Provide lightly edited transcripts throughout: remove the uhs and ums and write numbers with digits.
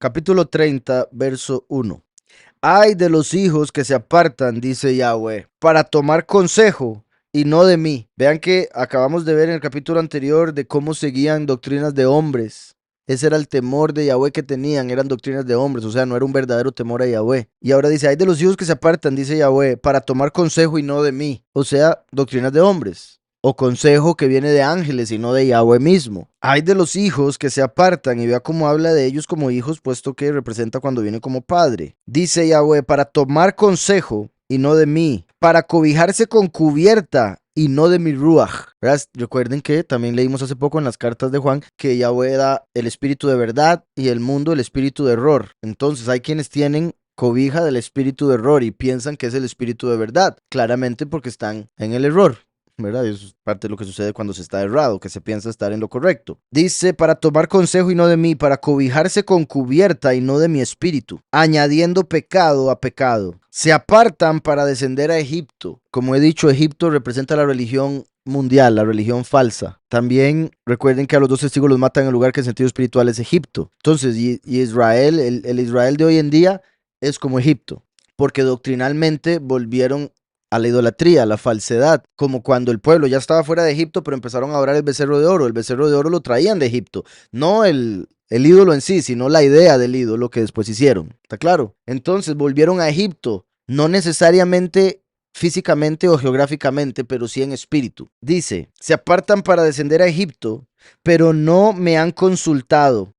capítulo 30, verso 1. Ay de los hijos que se apartan, dice Yahweh, para tomar consejo y no de mí. Vean que acabamos de ver en el capítulo anterior de cómo seguían doctrinas de hombres. Ese era el temor de Yahweh que tenían, eran doctrinas de hombres, o sea, no era un verdadero temor a Yahweh. Y ahora dice, ay de los hijos que se apartan, dice Yahweh, para tomar consejo y no de mí. O sea, doctrinas de hombres. O consejo que viene de ángeles y no de Yahweh mismo. Hay de los hijos que se apartan y vea cómo habla de ellos como hijos, puesto que representa cuando viene como padre. Dice Yahweh, para tomar consejo y no de mí, para cobijarse con cubierta y no de mi ruach. ¿Verdad? Recuerden que también leímos hace poco en las cartas de Juan que Yahweh da el espíritu de verdad y el mundo el espíritu de error. Entonces hay quienes tienen cobija del espíritu de error y piensan que es el espíritu de verdad, claramente porque están en el error. ¿Verdad? Y eso es parte de lo que sucede cuando se está errado, que se piensa estar en lo correcto. Dice, para tomar consejo y no de mí, para cobijarse con cubierta y no de mi espíritu, añadiendo pecado a pecado. Se apartan para descender a Egipto. Como he dicho, Egipto representa la religión mundial, la religión falsa. También recuerden que a los dos testigos los matan en el lugar que en sentido espiritual es Egipto. Entonces, y Israel, el Israel de hoy en día es como Egipto, porque doctrinalmente volvieron a la idolatría, a la falsedad, como cuando el pueblo ya estaba fuera de Egipto, pero empezaron a adorar el becerro de oro. El becerro de oro lo traían de Egipto, no el ídolo en sí, sino la idea del ídolo que después hicieron. ¿Está claro? Entonces volvieron a Egipto, no necesariamente físicamente o geográficamente, pero sí en espíritu. Dice, se apartan para descender a Egipto, pero no me han consultado.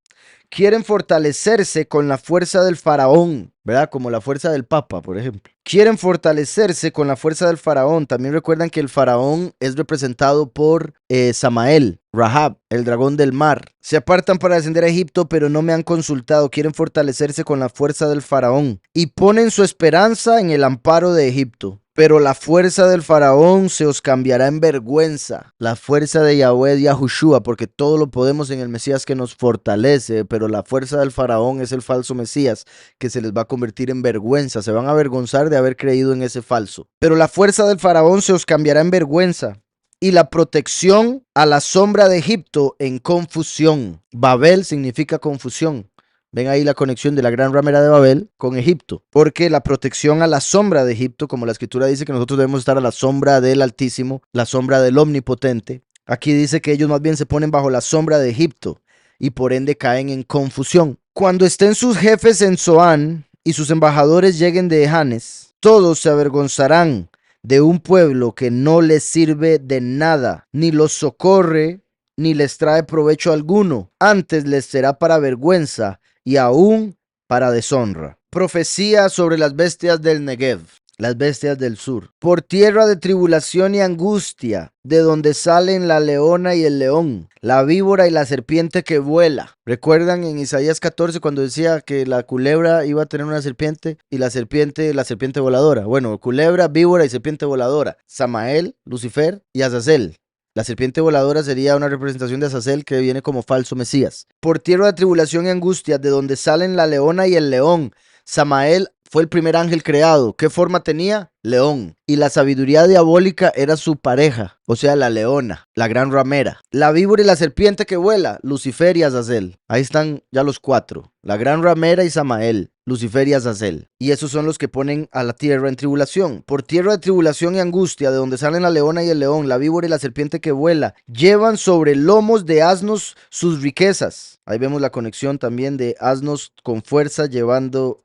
Quieren fortalecerse con la fuerza del faraón, ¿verdad? Como la fuerza del papa, por ejemplo. Quieren fortalecerse con la fuerza del faraón. También recuerdan que el faraón es representado por Samael, Rahab, el dragón del mar. Se apartan para descender a Egipto, pero no me han consultado. Quieren fortalecerse con la fuerza del faraón y ponen su esperanza en el amparo de Egipto. Pero la fuerza del faraón se os cambiará en vergüenza. La fuerza de Yahweh es Yahushua, porque todo lo podemos en el Mesías que nos fortalece, pero la fuerza del faraón es el falso Mesías, que se les va a convertir en vergüenza. Se van a avergonzar de haber creído en ese falso. Pero la fuerza del faraón se os cambiará en vergüenza y la protección a la sombra de Egipto en confusión. Babel significa confusión. Ven ahí la conexión de la gran ramera de Babel con Egipto, porque la protección a la sombra de Egipto, como la escritura dice que nosotros debemos estar a la sombra del Altísimo, la sombra del Omnipotente, aquí dice que ellos más bien se ponen bajo la sombra de Egipto y por ende caen en confusión. Cuando estén sus jefes en Zoán y sus embajadores lleguen de Ejanes, todos se avergonzarán de un pueblo que no les sirve de nada, ni los socorre, ni les trae provecho alguno. Antes les será para vergüenza y aún para deshonra. Profecía sobre las bestias del Negev, las bestias del sur. Por tierra de tribulación y angustia, de donde salen la leona y el león, la víbora y la serpiente que vuela. ¿Recuerdan en Isaías 14 cuando decía que la culebra iba a tener una serpiente y la serpiente voladora? Bueno, culebra, víbora y serpiente voladora. Samael, Lucifer y Azazel. La serpiente voladora sería una representación de Azazel que viene como falso Mesías. Por tierra de tribulación y angustia, de donde salen la leona y el león. Samael fue el primer ángel creado. ¿Qué forma tenía? León. Y la sabiduría diabólica era su pareja, o sea, la leona, la gran ramera. La víbora y la serpiente que vuela, Lucifer y Azazel. Ahí están ya los cuatro. La gran ramera y Samael, Lucifer y Azazel. Y esos son los que ponen a la tierra en tribulación. Por tierra de tribulación y angustia, de donde salen la leona y el león, la víbora y la serpiente que vuela, llevan sobre lomos de asnos sus riquezas. Ahí vemos la conexión también de asnos con fuerza llevando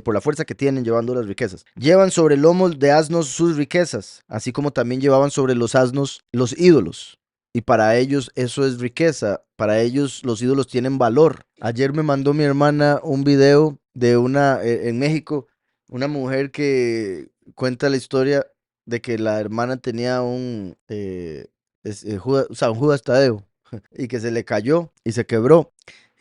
por la fuerza que tienen llevando las riquezas. Llevan sobre lomos de asnos sus riquezas, así como también llevaban sobre los asnos los ídolos. Y para ellos eso es riqueza, para ellos los ídolos tienen valor. Ayer me mandó mi hermana un video de en México, una mujer que cuenta la historia de que la hermana tenía o sea, un Judas Tadeo y que se le cayó y se quebró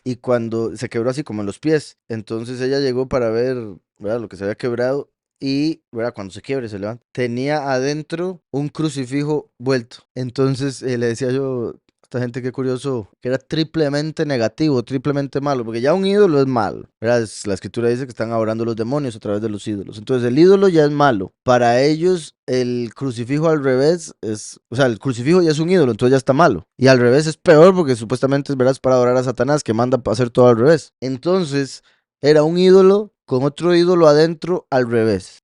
y cuando se quebró así como en los pies, entonces ella llegó para ver, ¿verdad? Lo que se había quebrado y, ¿verdad? Cuando se quiebre, se levanta. Tenía adentro un crucifijo vuelto. Entonces le decía yo a esta gente, qué curioso, que era triplemente negativo, triplemente malo, porque ya un ídolo es malo, ¿verdad? La escritura dice que están adorando los demonios a través de los ídolos. Entonces el ídolo ya es malo. Para ellos el crucifijo al revés es, o sea, el crucifijo ya es un ídolo, entonces ya está malo. Y al revés es peor porque supuestamente es, ¿verdad? Es para adorar a Satanás que manda a hacer todo al revés. Entonces, era un ídolo con otro ídolo adentro al revés.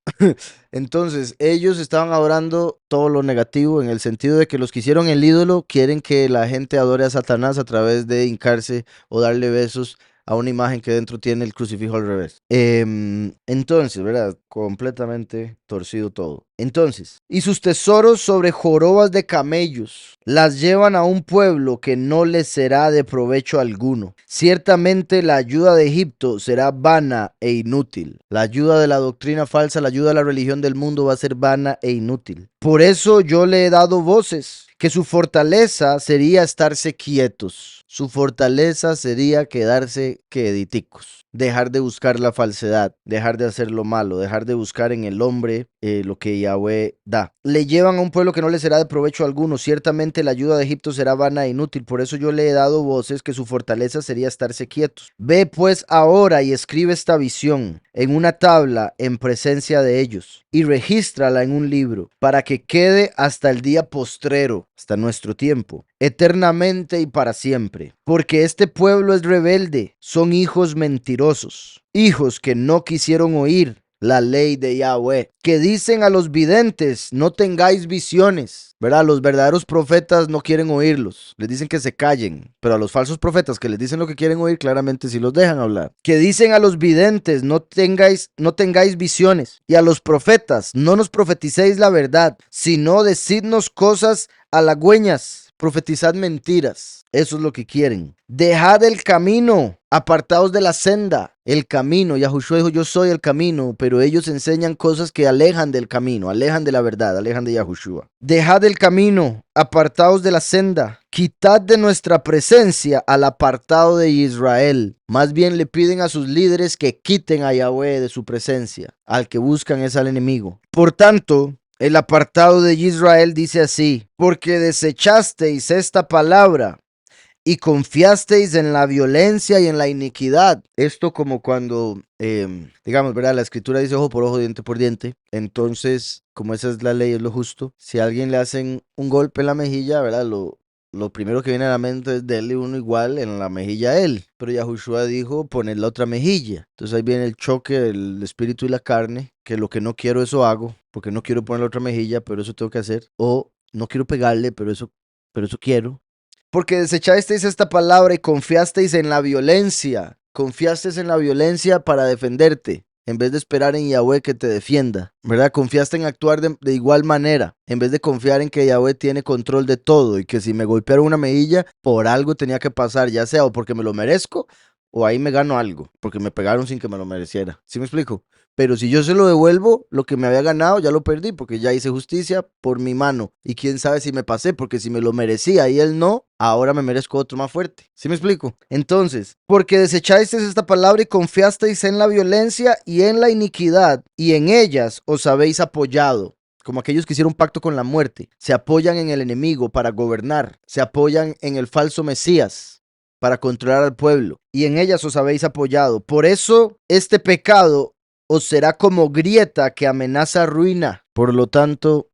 Entonces, ellos estaban adorando todo lo negativo en el sentido de que los que hicieron el ídolo quieren que la gente adore a Satanás a través de hincarse o darle besos a una imagen que dentro tiene el crucifijo al revés. Entonces, ¿verdad? Completamente torcido todo. Entonces, y sus tesoros sobre jorobas de camellos las llevan a un pueblo que no les será de provecho alguno. Ciertamente la ayuda de Egipto será vana e inútil. La ayuda de la doctrina falsa, la ayuda de la religión del mundo va a ser vana e inútil. Por eso yo le he dado voces, que su fortaleza sería estarse quietos. Su fortaleza sería quedarse quediticos. Dejar de buscar la falsedad, dejar de hacer lo malo, dejar de buscar en el hombre lo que Yahweh da. Le llevan a un pueblo que no le será de provecho alguno. Ciertamente la ayuda de Egipto será vana e inútil. Por eso yo le he dado voces, que su fortaleza sería estarse quietos. Ve pues ahora y escribe esta visión en una tabla en presencia de ellos y regístrala en un libro para que quede hasta el día postrero, hasta nuestro tiempo, eternamente y para siempre. Porque este pueblo es rebelde, son hijos mentirosos, hijos que no quisieron oír la ley de Yahweh, que dicen a los videntes, no tengáis visiones, ¿verdad? Los verdaderos profetas no quieren oírlos, les dicen que se callen, pero a los falsos profetas que les dicen lo que quieren oír, claramente sí los dejan hablar. Que dicen a los videntes, no tengáis visiones, y a los profetas, no nos profeticéis la verdad, sino decidnos cosas halagüeñas, profetizad mentiras. Eso es lo que quieren. Dejad el camino, apartaos de la senda. El camino, Yahushua dijo, yo soy el camino, pero ellos enseñan cosas que alejan del camino, alejan de la verdad, alejan de Yahushua. Dejad el camino, apartaos de la senda. Quitad de nuestra presencia al apartado de Israel. Más bien le piden a sus líderes que quiten a Yahweh de su presencia. Al que buscan es al enemigo. Por tanto, el apartado de Israel dice así: porque desechasteis esta palabra y confiasteis en la violencia y en la iniquidad. Esto como cuando, digamos, ¿verdad? La escritura dice ojo por ojo, diente por diente. Entonces, como esa es la ley, es lo justo. Si a alguien le hacen un golpe en la mejilla, ¿verdad? Lo primero que viene a la mente es darle uno igual en la mejilla a él. Pero Yahushua dijo poner la otra mejilla. Entonces ahí viene el choque del espíritu y la carne, que lo que no quiero eso hago, porque no quiero poner la otra mejilla, pero eso tengo que hacer. O no quiero pegarle, pero eso quiero. Porque desechasteis esta palabra y confiasteis en la violencia. Confiasteis en la violencia para defenderte, en vez de esperar en Yahweh que te defienda, ¿verdad? Confiaste en actuar de igual manera, en vez de confiar en que Yahweh tiene control de todo y que si me golpearon una mejilla, por algo tenía que pasar, ya sea o porque me lo merezco o ahí me gano algo, porque me pegaron sin que me lo mereciera. ¿Sí me explico? Pero si yo se lo devuelvo, lo que me había ganado ya lo perdí, porque ya hice justicia por mi mano. Y quién sabe si me pasé, porque si me lo merecía y él no, ahora me merezco otro más fuerte. ¿Sí me explico? Entonces, porque desechasteis esta palabra y confiasteis en la violencia y en la iniquidad, y en ellas os habéis apoyado. Como aquellos que hicieron pacto con la muerte, se apoyan en el enemigo para gobernar, se apoyan en el falso Mesías para controlar al pueblo, y en ellas os habéis apoyado. Por eso este pecado os será como grieta que amenaza ruina. Por lo tanto,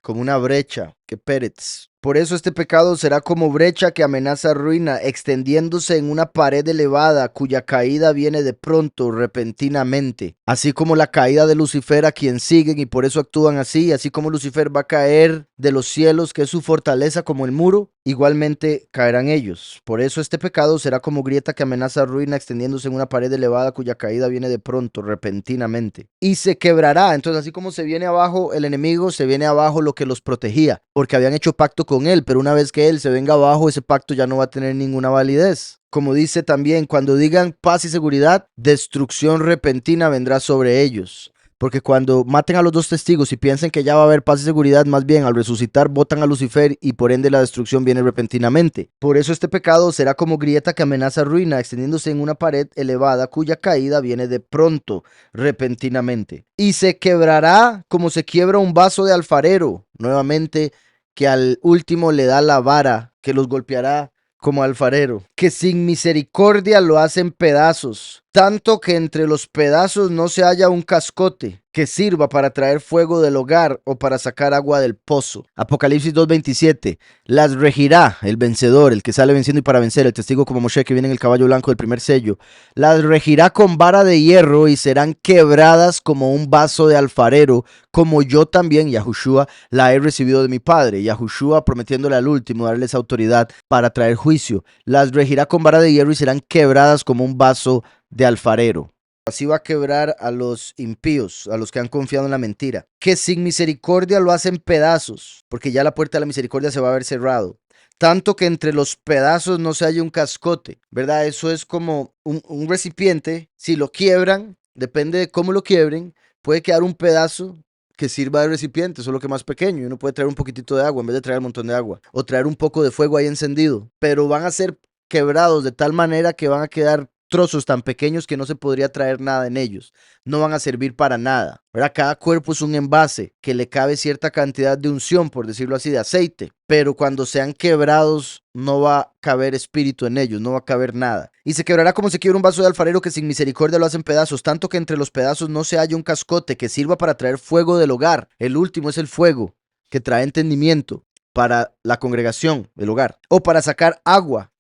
como una brecha que Pérez. Por eso este pecado será como brecha que amenaza ruina, extendiéndose en una pared elevada cuya caída viene de pronto, repentinamente. Así como la caída de Lucifer, a quien siguen y por eso actúan así, así como Lucifer va a caer de los cielos, que es su fortaleza como el muro, igualmente caerán ellos. Por eso este pecado será como grieta que amenaza ruina, extendiéndose en una pared elevada cuya caída viene de pronto, repentinamente. Y se quebrará. Entonces, así como se viene abajo el enemigo, se viene abajo lo que los protegía, porque habían hecho pacto con él, pero una vez que él se venga abajo, ese pacto ya no va a tener ninguna validez. Como dice también, cuando digan paz y seguridad, destrucción repentina vendrá sobre ellos. Porque cuando maten a los dos testigos y piensen que ya va a haber paz y seguridad, más bien al resucitar botan a Lucifer y por ende la destrucción viene repentinamente. Por eso este pecado será como grieta que amenaza ruina, extendiéndose en una pared elevada cuya caída viene de pronto, repentinamente. Y se quebrará como se quiebra un vaso de alfarero, nuevamente, que al último le da la vara, que los golpeará como alfarero, que sin misericordia lo hacen pedazos, tanto que entre los pedazos no se haya un cascote que sirva para traer fuego del hogar o para sacar agua del pozo. Apocalipsis 2:27. Las regirá el vencedor, el que sale venciendo y para vencer, el testigo como Moshe que viene en el caballo blanco del primer sello. Las regirá con vara de hierro y serán quebradas como un vaso de alfarero, como yo también, Yahushua, la he recibido de mi padre. Yahushua prometiéndole al último darles autoridad para traer juicio. Las regirá con vara de hierro y serán quebradas como un vaso de alfarero. Así va a quebrar a los impíos, a los que han confiado en la mentira, que sin misericordia lo hacen pedazos, porque ya la puerta de la misericordia se va a haber cerrado. Tanto que entre los pedazos no se haya un cascote, ¿verdad? Eso es como un recipiente, si lo quiebran, depende de cómo lo quiebren, puede quedar un pedazo que sirva de recipiente, solo que más pequeño, y uno puede traer un poquitito de agua en vez de traer un montón de agua, o traer un poco de fuego ahí encendido, pero van a ser quebrados de tal manera que van a quedar trozos tan pequeños que no se podría traer nada en ellos. No van a servir para nada, ¿verdad? Cada cuerpo es un envase que le cabe cierta cantidad de unción, por decirlo así, de aceite, pero cuando sean quebrados no va a caber espíritu en ellos, no va a caber nada. Y se quebrará como se quiebra un vaso de alfarero que sin misericordia lo hacen pedazos, tanto que entre los pedazos no se halla un cascote que sirva para traer fuego del hogar. El último es el fuego que trae entendimiento para la congregación del hogar, o para sacar agua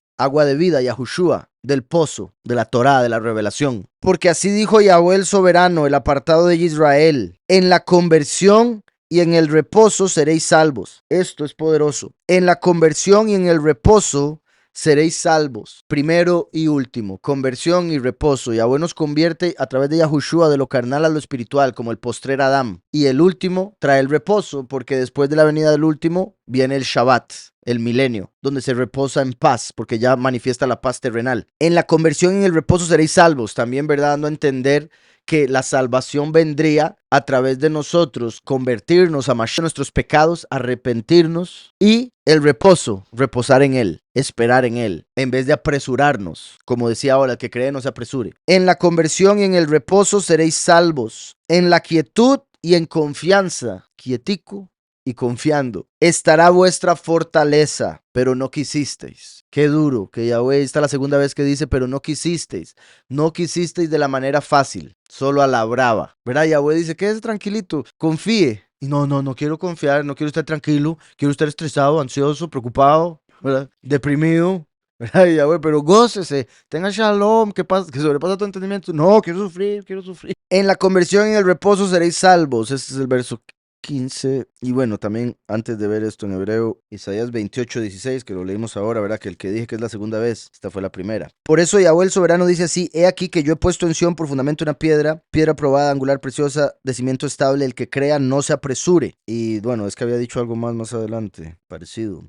de vida, Yahushua, del pozo, de la Torá, de la revelación. Porque así dijo Yahweh el soberano, el apartado de Israel: en la conversión y en el reposo seréis salvos. Esto es poderoso. En la conversión y en el reposo seréis salvos. Primero y último, conversión y reposo. Yahweh nos convierte a través de Yahushua de lo carnal a lo espiritual, como el postrer Adán. Y el último trae el reposo, porque después de la venida del último viene el Shabbat, el milenio, donde se reposa en paz, porque ya manifiesta la paz terrenal. En la conversión y en el reposo seréis salvos. También, ¿verdad? Dando a entender que la salvación vendría a través de nosotros, convertirnos a Mashiach, nuestros pecados, arrepentirnos, y el reposo, reposar en Él, esperar en Él, en vez de apresurarnos. Como decía ahora, el que cree no se apresure. En la conversión y en el reposo seréis salvos. En la quietud y en confianza, quietico y confiando, estará vuestra fortaleza, pero no quisisteis. Qué duro, que Yahweh, esta es la segunda vez que dice, pero no quisisteis. No quisisteis de la manera fácil, solo a la brava. ¿Verdad? Yahweh dice, quédese tranquilito, confíe. Y no quiero confiar, no quiero estar tranquilo, quiero estar estresado, ansioso, preocupado, ¿verdad? Deprimido. ¿Verdad? Yahweh, pero gócese, tenga shalom, que sobrepasa tu entendimiento. No, quiero sufrir, quiero sufrir. En la conversión y en el reposo seréis salvos. Este es el verso 15. Y bueno, también antes de ver esto en hebreo, Isaías 28:16, que lo leímos ahora, ¿verdad? Que el que dije que es la segunda vez, esta fue la primera. Por eso Yahweh el soberano dice así: he aquí que yo he puesto en Sión por fundamento una piedra probada, angular, preciosa, de cimiento estable, el que crea no se apresure. Y bueno, es que había dicho algo más adelante, parecido.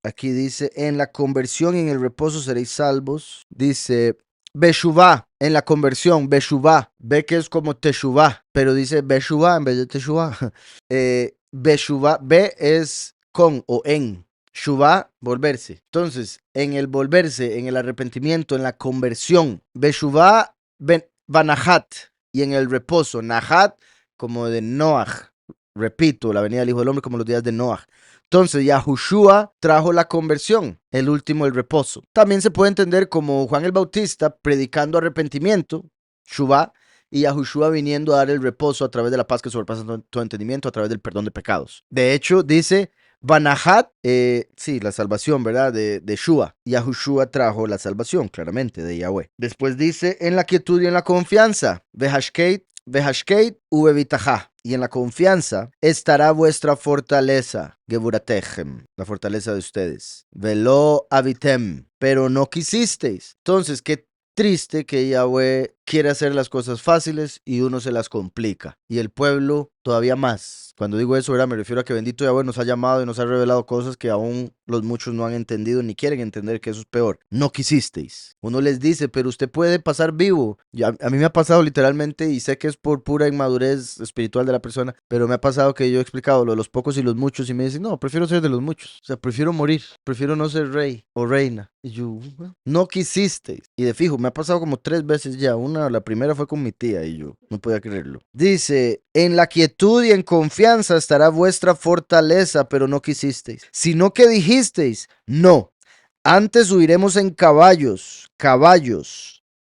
Aquí dice, en la conversión y en el reposo seréis salvos. Dice, Beshuvá, en la conversión, Beshuvá, ve que es como Teshuvá, pero dice Beshuvá en vez de Teshuvá. Beshuvá, Be es con o en, Shuvá, volverse. Entonces, en el volverse, en el arrepentimiento, en la conversión, Beshuvá, Banahat, y en el reposo, Nahat, como de Noach. Repito, la venida del Hijo del Hombre como los días de Noach. Entonces, Yahushua trajo la conversión, el último el reposo. También se puede entender como Juan el Bautista predicando arrepentimiento, Shuvá, y Yahushua viniendo a dar el reposo a través de la paz que sobrepasa todo entendimiento, a través del perdón de pecados. De hecho, dice Banahat, sí, la salvación, ¿verdad? De Shua. Yahushua trajo la salvación, claramente, de Yahweh. Después dice, en la quietud y en la confianza, Vehashkeit uvevitajá. Y en la confianza estará vuestra fortaleza, Geburatechem, la fortaleza de ustedes. Velo avitem, pero no quisisteis. Entonces, qué triste que Yahweh quiere hacer las cosas fáciles y uno se las complica. Y el pueblo todavía más. Cuando digo eso, ¿verdad? Me refiero a que bendito Yahweh nos ha llamado y nos ha revelado cosas que aún los muchos no han entendido ni quieren entender, que eso es peor. No quisisteis. Uno les dice, pero usted puede pasar vivo. A mí me ha pasado literalmente, y sé que es por pura inmadurez espiritual de la persona, pero me ha pasado que yo he explicado lo de los pocos y los muchos y me dicen, no, prefiero ser de los muchos. O sea, prefiero morir. Prefiero no ser rey o reina. Y yo, no quisisteis. Y de fijo, me ha pasado como 3 veces ya. La primera fue con mi tía y yo no podía creerlo. Dice, en la quietud y en confianza estará vuestra fortaleza, pero no quisisteis. Sino que dijisteis, no, antes huiremos en caballos,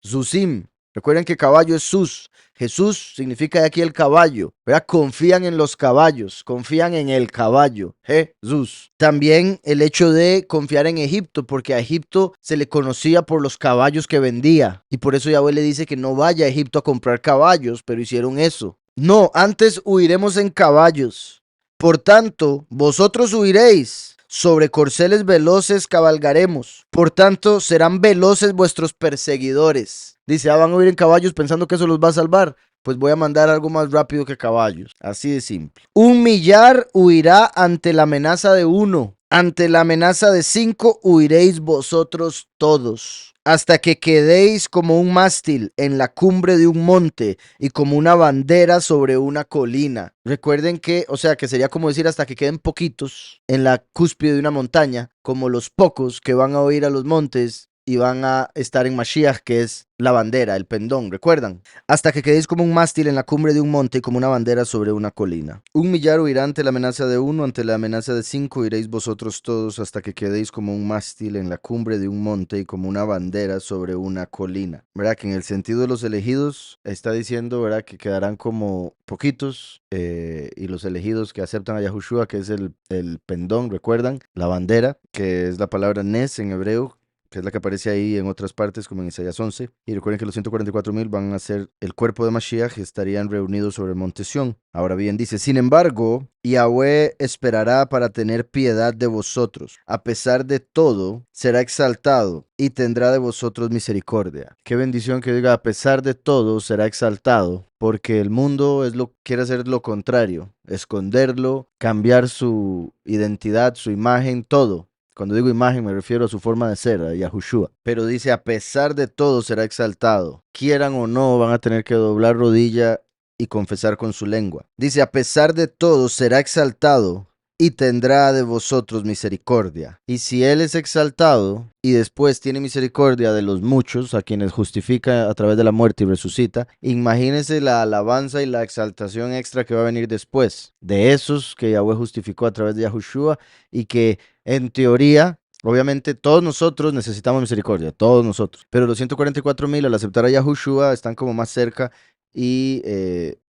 Zusim, Recuerden que caballo es sus. Jesús significa aquí el caballo, ¿verdad? Confían en los caballos, confían en el caballo, Jesús. También el hecho de confiar en Egipto, porque a Egipto se le conocía por los caballos que vendía. Y por eso Yahweh le dice que no vaya a Egipto a comprar caballos, pero hicieron eso. No, antes huiremos en caballos. Por tanto, vosotros huiréis. Sobre corceles veloces cabalgaremos. Por tanto, serán veloces vuestros perseguidores. Dice, van a huir en caballos pensando que eso los va a salvar. Pues voy a mandar algo más rápido que caballos. Así de simple. 1 millar huirá ante la amenaza de 1. Ante la amenaza de 5 huiréis vosotros todos, hasta que quedéis como un mástil en la cumbre de un monte y como una bandera sobre una colina. Recuerden que, o sea, que sería como decir hasta que queden poquitos en la cúspide de una montaña, como los pocos que van a oír a los montes y van a estar en Mashiach, que es la bandera, el pendón, ¿recuerdan? Hasta que quedéis como un mástil en la cumbre de un monte y como una bandera sobre una colina. 1 millar huirá ante la amenaza de 1, ante la amenaza de 5 iréis vosotros todos hasta que quedéis como un mástil en la cumbre de un monte y como una bandera sobre una colina. ¿Verdad? Que en el sentido de los elegidos está diciendo, ¿verdad? Que quedarán como poquitos y los elegidos que aceptan a Yahushua, que es el pendón, ¿recuerdan? La bandera, que es la palabra Nes en hebreo, que es la que aparece ahí en otras partes, como en Isaías 11. Y recuerden que los 144,000 van a ser el cuerpo de Mashiach y estarían reunidos sobre el monte Sión. Ahora bien, dice, sin embargo, Yahweh esperará para tener piedad de vosotros. A pesar de todo, será exaltado y tendrá de vosotros misericordia. Qué bendición que diga, a pesar de todo, será exaltado. Porque el mundo quiere hacer lo contrario, esconderlo, cambiar su identidad, su imagen, todo. Cuando digo imagen me refiero a su forma de ser, a Yahushua. Pero dice, a pesar de todo será exaltado. Quieran o no, van a tener que doblar rodilla y confesar con su lengua. Dice, a pesar de todo será exaltado y tendrá de vosotros misericordia. Y si Él es exaltado y después tiene misericordia de los muchos, a quienes justifica a través de la muerte y resucita, imagínense la alabanza y la exaltación extra que va a venir después de esos que Yahweh justificó a través de Yahushua y que en teoría, obviamente, todos nosotros necesitamos misericordia, todos nosotros. Pero los 144,000 al aceptar a Yahushua están como más cerca y,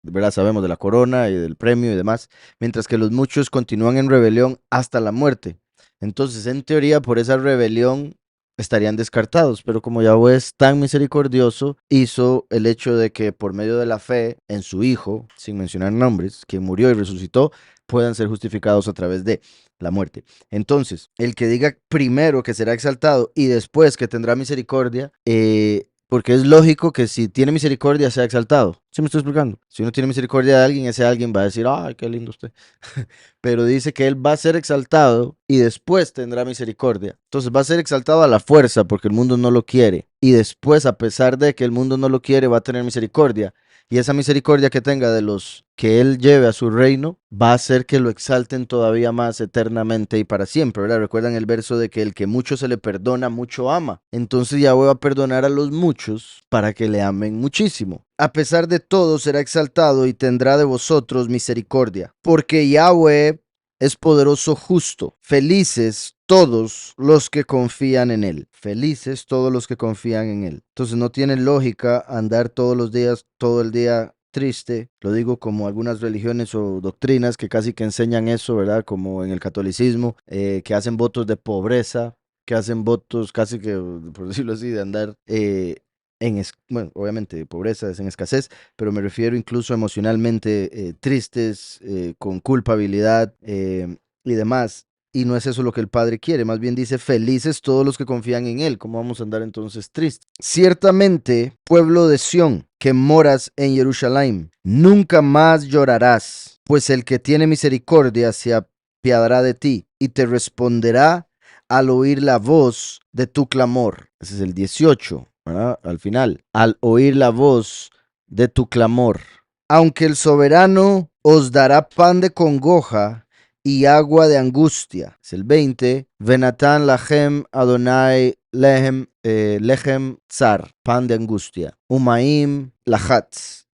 ¿verdad? Sabemos de la corona y del premio y demás, mientras que los muchos continúan en rebelión hasta la muerte. Entonces, en teoría, por esa rebelión estarían descartados, pero como Yahweh es tan misericordioso, hizo el hecho de que por medio de la fe en su Hijo, sin mencionar nombres, que murió y resucitó, puedan ser justificados a través de la muerte. Entonces, el que diga primero que será exaltado y después que tendrá misericordia, porque es lógico que si tiene misericordia sea exaltado. ¿Sí me estoy explicando? Si uno tiene misericordia de alguien, ese alguien va a decir, ay, qué lindo usted. Pero dice que él va a ser exaltado y después tendrá misericordia. Entonces va a ser exaltado a la fuerza porque el mundo no lo quiere. Y después, a pesar de que el mundo no lo quiere, va a tener misericordia. Y esa misericordia que tenga de los que él lleve a su reino va a hacer que lo exalten todavía más eternamente y para siempre, ¿verdad? Recuerdan el verso de que el que mucho se le perdona, mucho ama. Entonces Yahweh va a perdonar a los muchos para que le amen muchísimo. A pesar de todo será exaltado y tendrá de vosotros misericordia, porque Yahweh es poderoso justo. Felices todos los que confían en Él. Felices todos los que confían en Él. Entonces no tiene lógica andar todos los días, todo el día triste. Lo digo como algunas religiones o doctrinas que casi que enseñan eso, ¿verdad? Como en el catolicismo, que hacen votos de pobreza, que hacen votos casi que, por decirlo así, de andar bueno, obviamente pobreza es en escasez, pero me refiero incluso emocionalmente tristes, con culpabilidad y demás. Y no es eso lo que el Padre quiere, más bien dice, felices todos los que confían en Él. ¿Cómo vamos a andar entonces tristes? Ciertamente, pueblo de Sión, que moras en Jerusalén, nunca más llorarás, pues el que tiene misericordia se apiadará de ti y te responderá al oír la voz de tu clamor. Ese es el 18. ¿Verdad? Al final, al oír la voz de tu clamor. Aunque el soberano os dará pan de congoja y agua de angustia. Es el 20. Venatan lachem Adonai lechem tsar, pan de angustia. Umaim lachatz,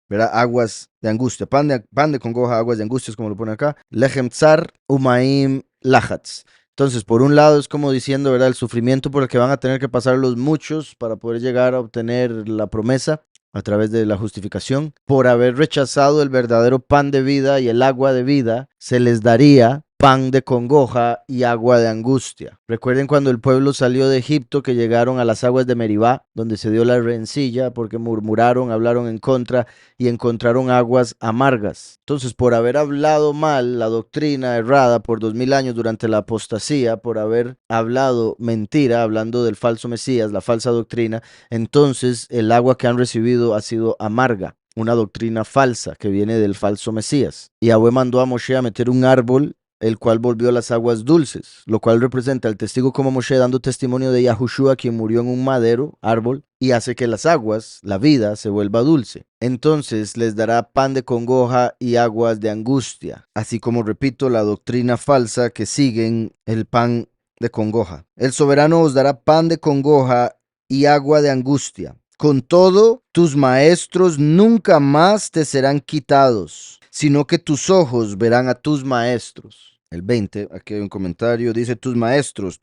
¿verdad? Aguas de angustia. Pan de congoja, aguas de angustia, es como lo pone acá. Lechem tsar, umaim lachatz. Entonces, por un lado es como diciendo, ¿verdad? El sufrimiento por el que van a tener que pasar los muchos para poder llegar a obtener la promesa a través de la justificación. Por haber rechazado el verdadero pan de vida y el agua de vida, se les daría pan de congoja y agua de angustia. Recuerden cuando el pueblo salió de Egipto que llegaron a las aguas de Meribá, donde se dio la rencilla porque murmuraron, hablaron en contra y encontraron aguas amargas. Entonces, por haber hablado mal la doctrina errada por 2000 años durante la apostasía, por haber hablado mentira, hablando del falso Mesías, la falsa doctrina, entonces el agua que han recibido ha sido amarga. Una doctrina falsa que viene del falso Mesías. Y Yahweh mandó a Moshe a meter un árbol el cual volvió las aguas dulces, lo cual representa al testigo como Moshe dando testimonio de Yahushua, quien murió en un madero, árbol, y hace que las aguas, la vida, se vuelva dulce. Entonces les dará pan de congoja y aguas de angustia, así como, repito, la doctrina falsa que siguen el pan de congoja. El soberano os dará pan de congoja y agua de angustia. Con todo, tus maestros nunca más te serán quitados, sino que tus ojos verán a tus maestros. El 20, aquí hay un comentario, dice tus maestros,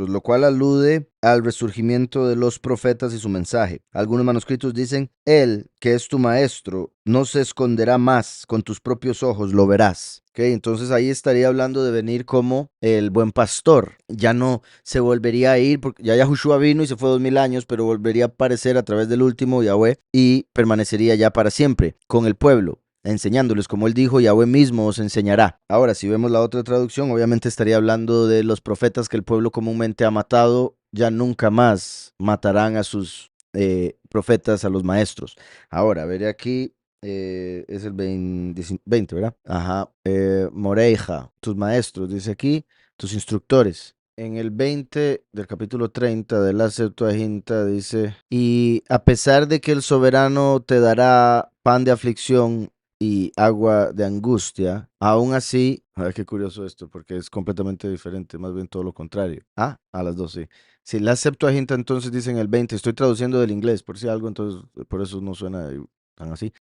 lo cual alude al resurgimiento de los profetas y su mensaje. Algunos manuscritos dicen, él, que es tu maestro, no se esconderá más, con tus propios ojos lo verás. Okay, entonces ahí estaría hablando de venir como el buen pastor. Ya no se volvería a ir, porque ya Yahushua vino y se fue 2000 años, pero volvería a aparecer a través del último Yahweh y permanecería ya para siempre con el pueblo, enseñándoles, como él dijo, Yahweh mismo os enseñará. Ahora, si vemos la otra traducción, obviamente estaría hablando de los profetas que el pueblo comúnmente ha matado, ya nunca más matarán a sus profetas, a los maestros. Ahora, veré aquí, es el 20, ¿verdad? Ajá. Moreija, tus maestros, dice aquí, tus instructores. En el 20 del capítulo 30 de la Septuaginta dice, y a pesar de que el soberano te dará pan de aflicción y agua de angustia, aún así, ay, qué curioso esto, porque es completamente diferente, más bien todo lo contrario. Ah, a las dos, sí. Si la Septuaginta entonces dice en el 20, estoy traduciendo del inglés, por si algo, entonces por eso no suena tan así.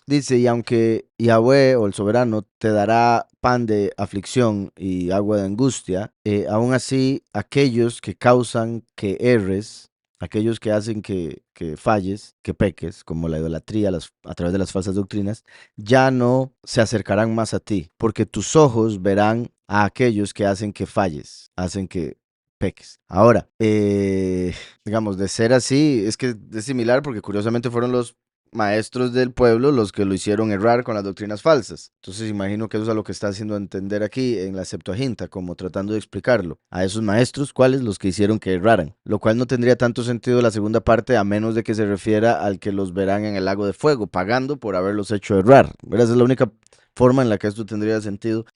Dice, y aunque Yahweh o el soberano te dará pan de aflicción y agua de angustia, aún así aquellos que causan que erres, aquellos que hacen que falles, que peques, como la idolatría a través de las falsas doctrinas, ya no se acercarán más a ti, porque tus ojos verán a aquellos que hacen que falles, hacen que peques. Ahora, digamos, de ser así, es que es similar porque curiosamente fueron los maestros del pueblo los que lo hicieron errar con las doctrinas falsas. Entonces imagino que eso es a lo que está haciendo entender aquí en la Septuaginta, como tratando de explicarlo. A esos maestros, ¿cuáles? Los que hicieron que erraran. Lo cual no tendría tanto sentido la segunda parte a menos de que se refiera al que los verán en el lago de fuego, pagando por haberlos hecho errar. ¿Verdad? Esa es la única forma en la que esto tendría sentido.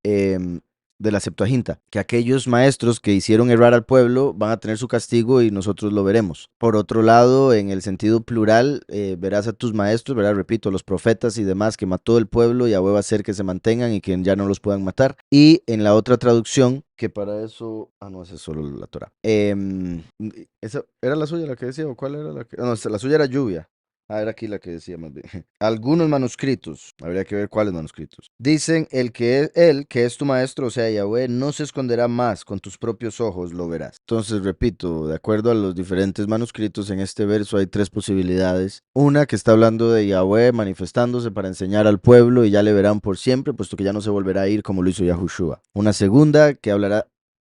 De la Septuaginta, que aquellos maestros que hicieron errar al pueblo van a tener su castigo y nosotros lo veremos. Por otro lado, en el sentido plural, verás a tus maestros, verás, repito, los profetas y demás que mató el pueblo, y Yahweh va a hacer que se mantengan y que ya no los puedan matar. Y en la otra traducción, que para eso, no, esa es solo la Torah. ¿Esa era la suya la que decía o cuál era la que? No, la suya era lluvia. Era aquí la que decía más bien. Algunos manuscritos, habría que ver cuáles manuscritos. Dicen, él, que es tu maestro, o sea, Yahweh, no se esconderá más, con tus propios ojos lo verás. Entonces, repito, de acuerdo a los diferentes manuscritos, en este verso hay tres posibilidades. Una que está hablando de Yahweh manifestándose para enseñar al pueblo y ya le verán por siempre, puesto que ya no se volverá a ir como lo hizo Yahushua. Una segunda que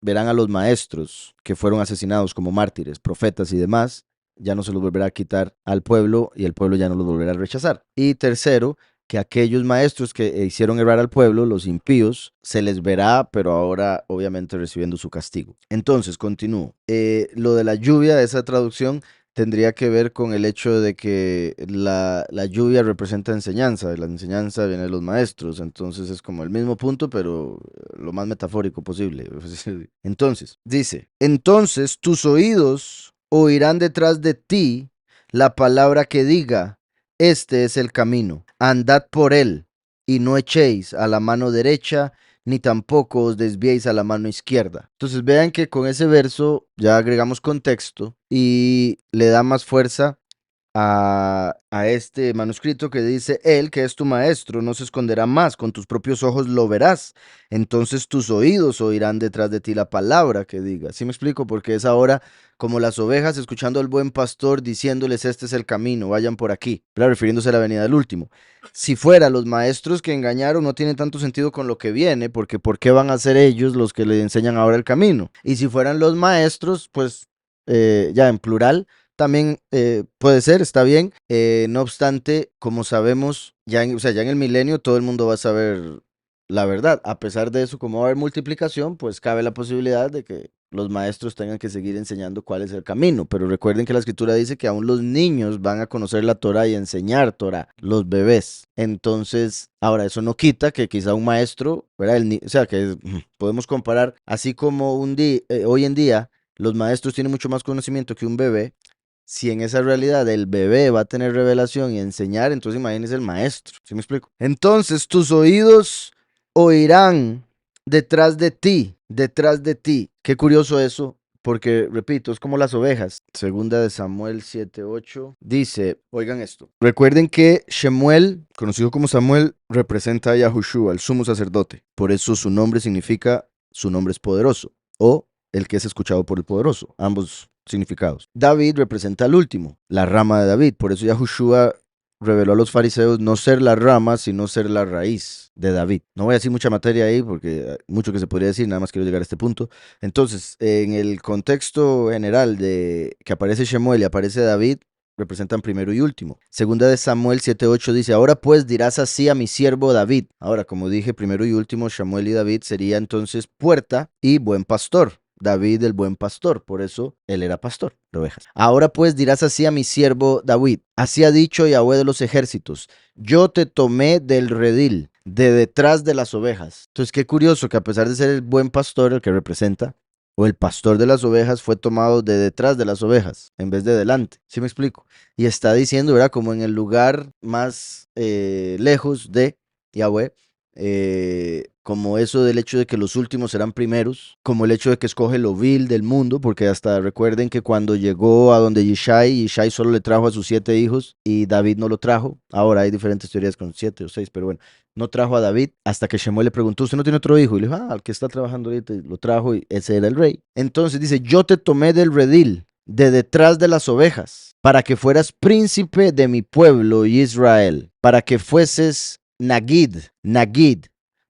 verán a los maestros que fueron asesinados como mártires, profetas y demás, ya no se los volverá a quitar al pueblo y el pueblo ya no los volverá a rechazar. Y tercero, que aquellos maestros que hicieron errar al pueblo, los impíos, se les verá, pero ahora obviamente recibiendo su castigo. Entonces, continúo. Lo de la lluvia, esa traducción tendría que ver con el hecho de que la lluvia representa enseñanza, y la enseñanza viene de los maestros, entonces es como el mismo punto, pero lo más metafórico posible. Entonces, dice, entonces tus oídos oirán detrás de ti la palabra que diga, este es el camino, andad por él, y no echéis a la mano derecha, ni tampoco os desviéis a la mano izquierda. Entonces vean que con ese verso ya agregamos contexto y le da más fuerza a este manuscrito que dice, Él que es tu maestro no se esconderá más, con tus propios ojos lo verás, entonces tus oídos oirán detrás de ti la palabra que diga. ¿Sí me explico? Porque es ahora como las ovejas escuchando al buen pastor diciéndoles este es el camino, vayan por aquí, claro, refiriéndose a la venida del último. Si fuera los maestros que engañaron, no tiene tanto sentido con lo que viene, porque ¿por qué van a ser ellos los que le enseñan ahora el camino? Y si fueran los maestros, pues ya en plural, también puede ser, está bien. No obstante, como sabemos, o sea, ya en el milenio todo el mundo va a saber la verdad. A pesar de eso, como va a haber multiplicación, pues cabe la posibilidad de que los maestros tengan que seguir enseñando cuál es el camino. Pero recuerden que la escritura dice que aún los niños van a conocer la Torah y enseñar Torah, los bebés. Entonces, ahora eso no quita que quizá un maestro, ¿verdad? O sea, que podemos comparar, así como hoy en día los maestros tienen mucho más conocimiento que un bebé. Si en esa realidad el bebé va a tener revelación y enseñar, entonces imagínese el maestro. ¿Sí me explico? Entonces tus oídos oirán detrás de ti, detrás de ti. Qué curioso eso, porque repito, es como las ovejas. Segunda de Samuel 7:8 dice, oigan esto. Recuerden que Shemuel, conocido como Samuel, representa a Yahushua, el sumo sacerdote. Por eso su nombre significa su nombre es poderoso o el que es escuchado por el poderoso. Ambos significados. David representa al último, la rama de David. Por eso Yahushua reveló a los fariseos no ser la rama, sino ser la raíz de David. No voy a decir mucha materia ahí porque hay mucho que se podría decir, nada más quiero llegar a este punto. Entonces, en el contexto general de que aparece Shemuel y aparece David, representan primero y último. Segunda de Samuel 7:8 dice, ahora pues dirás así a mi siervo David. Ahora, como dije, primero y último, Shemuel y David sería entonces puerta y buen pastor. David el buen pastor, por eso él era pastor de ovejas. Ahora pues dirás así a mi siervo David, así ha dicho Yahweh de los ejércitos, yo te tomé del redil, de detrás de las ovejas. Entonces qué curioso que a pesar de ser el buen pastor, el que representa, o el pastor de las ovejas fue tomado de detrás de las ovejas, en vez de delante. ¿Sí me explico? Y está diciendo, ¿verdad? Como en el lugar más lejos de Yahweh, como eso del hecho de que los últimos serán primeros, como el hecho de que escoge lo vil del mundo, porque hasta recuerden que cuando llegó a donde Yishai solo le trajo a sus 7 hijos y David no lo trajo. Ahora hay diferentes teorías con 7 o 6, pero bueno, no trajo a David hasta que Shemuel le preguntó, ¿usted no tiene otro hijo? Y le dijo, al que está trabajando ahorita, lo trajo y ese era el rey. Entonces dice, yo te tomé del redil, de detrás de las ovejas, para que fueras príncipe de mi pueblo Israel, para que fueses Nagid,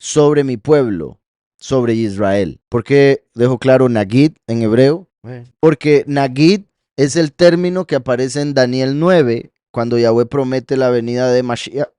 sobre mi pueblo, sobre Israel. ¿Por qué dejo claro Nagid en hebreo? Porque Nagid es el término que aparece en Daniel 9, cuando Yahweh promete la venida de Mashiach.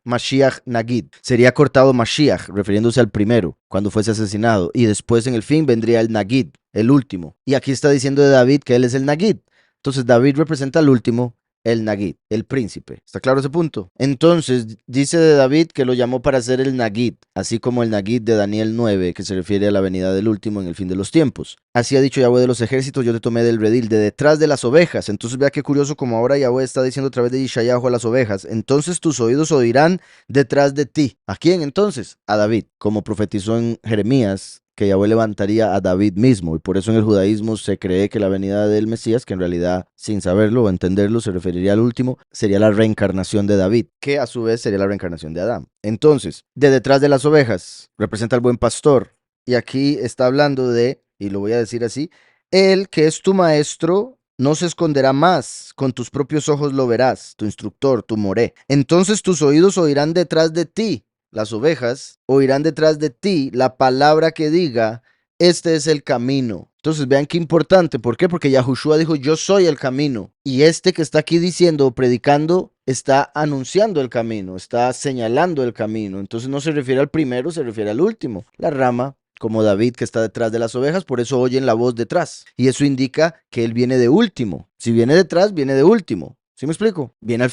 Mashiach Nagid. Sería cortado Mashiach, refiriéndose al primero, cuando fuese asesinado. Y después en el fin vendría el Nagid, el último. Y aquí está diciendo de David que él es el Nagid. Entonces David representa al último, el Nagid, el príncipe. ¿Está claro ese punto? Entonces dice de David que lo llamó para ser el Nagid, así como el Nagid de Daniel 9, que se refiere a la venida del último en el fin de los tiempos. Así ha dicho Yahweh de los ejércitos, yo te tomé del redil, de detrás de las ovejas. Entonces vea qué curioso como ahora Yahweh está diciendo a través de Yishayahu a las ovejas. Entonces tus oídos oirán detrás de ti. ¿A quién entonces? A David, como profetizó en Jeremías, que Yahweh levantaría a David mismo, y por eso en el judaísmo se cree que la venida del Mesías, que en realidad, sin saberlo o entenderlo, se referiría al último, sería la reencarnación de David, que a su vez sería la reencarnación de Adán. Entonces, de detrás de las ovejas, representa al buen pastor, y aquí está hablando de, y lo voy a decir así, él que es tu maestro, no se esconderá más, con tus propios ojos lo verás, tu instructor, tu moré. Entonces tus oídos oirán detrás de ti, las ovejas, oirán detrás de ti la palabra que diga, este es el camino. Entonces vean qué importante, ¿por qué? Porque Yahushua dijo, yo soy el camino. Y este que está aquí diciendo, predicando, está anunciando el camino, está señalando el camino. Entonces no se refiere al primero, se refiere al último. La rama, como David que está detrás de las ovejas, por eso oyen la voz detrás. Y eso indica que él viene de último. Si viene detrás, viene de último. ¿Sí me explico? Viene al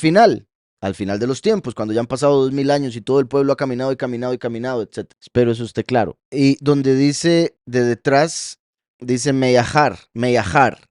final de los tiempos, cuando ya han pasado 2000 años y todo el pueblo ha caminado y caminado y caminado, etc. Espero eso esté claro. Y donde dice de detrás, dice Meyahar.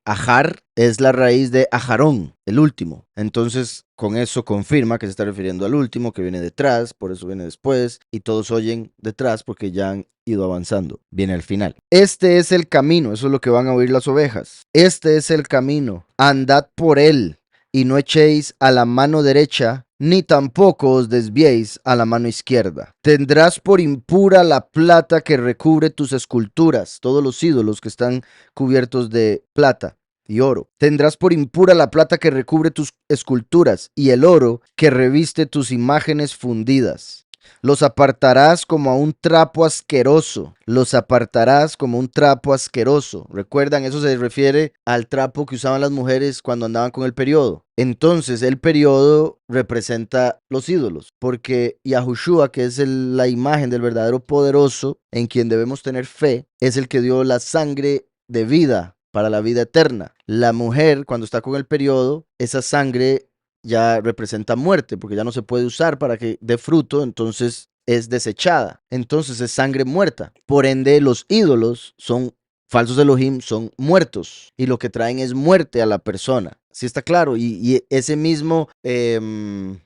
Ajar es la raíz de Ajarón, el último. Entonces, con eso confirma que se está refiriendo al último, que viene detrás, por eso viene después, y todos oyen detrás porque ya han ido avanzando. Viene al final. Este es el camino, eso es lo que van a oír las ovejas. Este es el camino, andad por él. y no echéis a la mano derecha, ni tampoco os desviéis a la mano izquierda. Tendrás por impura la plata que recubre tus esculturas, todos los ídolos que están cubiertos de plata y oro. Tendrás por impura la plata que recubre tus esculturas y el oro que reviste tus imágenes fundidas. Los apartarás como a un trapo asqueroso. Los apartarás como un trapo asqueroso. Recuerdan, eso se refiere al trapo que usaban las mujeres cuando andaban con el periodo. Entonces, el periodo representa los ídolos, porque Yahushua, que es la imagen del verdadero poderoso en quien debemos tener fe, es el que dio la sangre de vida para la vida eterna. La mujer, cuando está con el periodo, esa sangre ya representa muerte, porque ya no se puede usar para que dé fruto, entonces es desechada. Entonces es sangre muerta. Por ende, los ídolos son falsos Elohim, son muertos, y lo que traen es muerte a la persona. Sí está claro, y ese mismo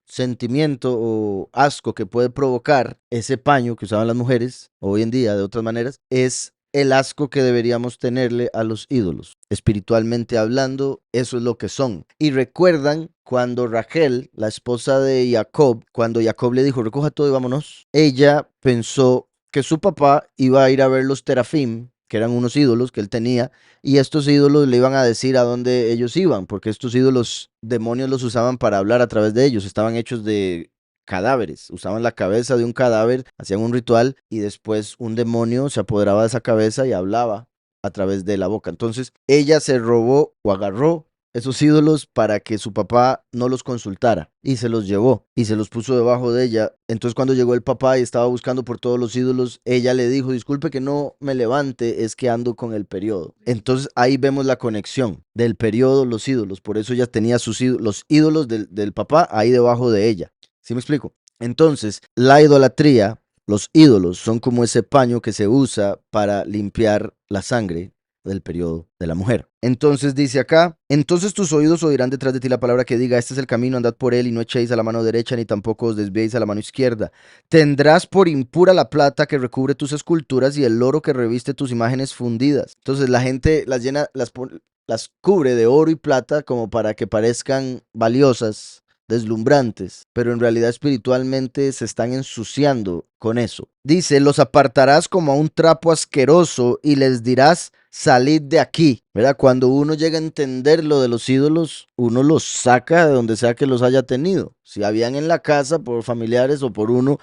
sentimiento o asco que puede provocar ese paño que usaban las mujeres hoy en día de otras maneras, es el asco que deberíamos tenerle a los ídolos. Espiritualmente hablando, eso es lo que son. Y recuerdan cuando Rachel, la esposa de Jacob, cuando Jacob le dijo, recoja todo y vámonos, ella pensó que su papá iba a ir a ver los terafim, que eran unos ídolos que él tenía, y estos ídolos le iban a decir a dónde ellos iban, porque estos ídolos, demonios los usaban para hablar a través de ellos, estaban hechos de cadáveres, usaban la cabeza de un cadáver, hacían un ritual y después un demonio se apoderaba de esa cabeza y hablaba a través de la boca. Entonces ella se robó o agarró esos ídolos para que su papá no los consultara y se los llevó y se los puso debajo de ella. Entonces cuando llegó el papá y estaba buscando por todos los ídolos, ella le dijo, disculpe que no me levante, es que ando con el periodo. Entonces ahí vemos la conexión del periodo, los ídolos. Por eso ella tenía los ídolos del papá ahí debajo de ella. ¿Sí me explico? Entonces, la idolatría, los ídolos, son como ese paño que se usa para limpiar la sangre del periodo de la mujer. Entonces dice acá, entonces tus oídos oirán detrás de ti la palabra que diga, este es el camino, andad por él y no echéis a la mano derecha ni tampoco os desviéis a la mano izquierda. Tendrás por impura la plata que recubre tus esculturas y el oro que reviste tus imágenes fundidas. Entonces la gente las llena, las cubre de oro y plata como para que parezcan valiosas, deslumbrantes, pero en realidad espiritualmente se están ensuciando con eso. Dice, los apartarás como a un trapo asqueroso y les dirás, salid de aquí. ¿Verdad? Cuando uno llega a entender lo de los ídolos, uno los saca de donde sea que los haya tenido. Si habían en la casa por familiares o por uno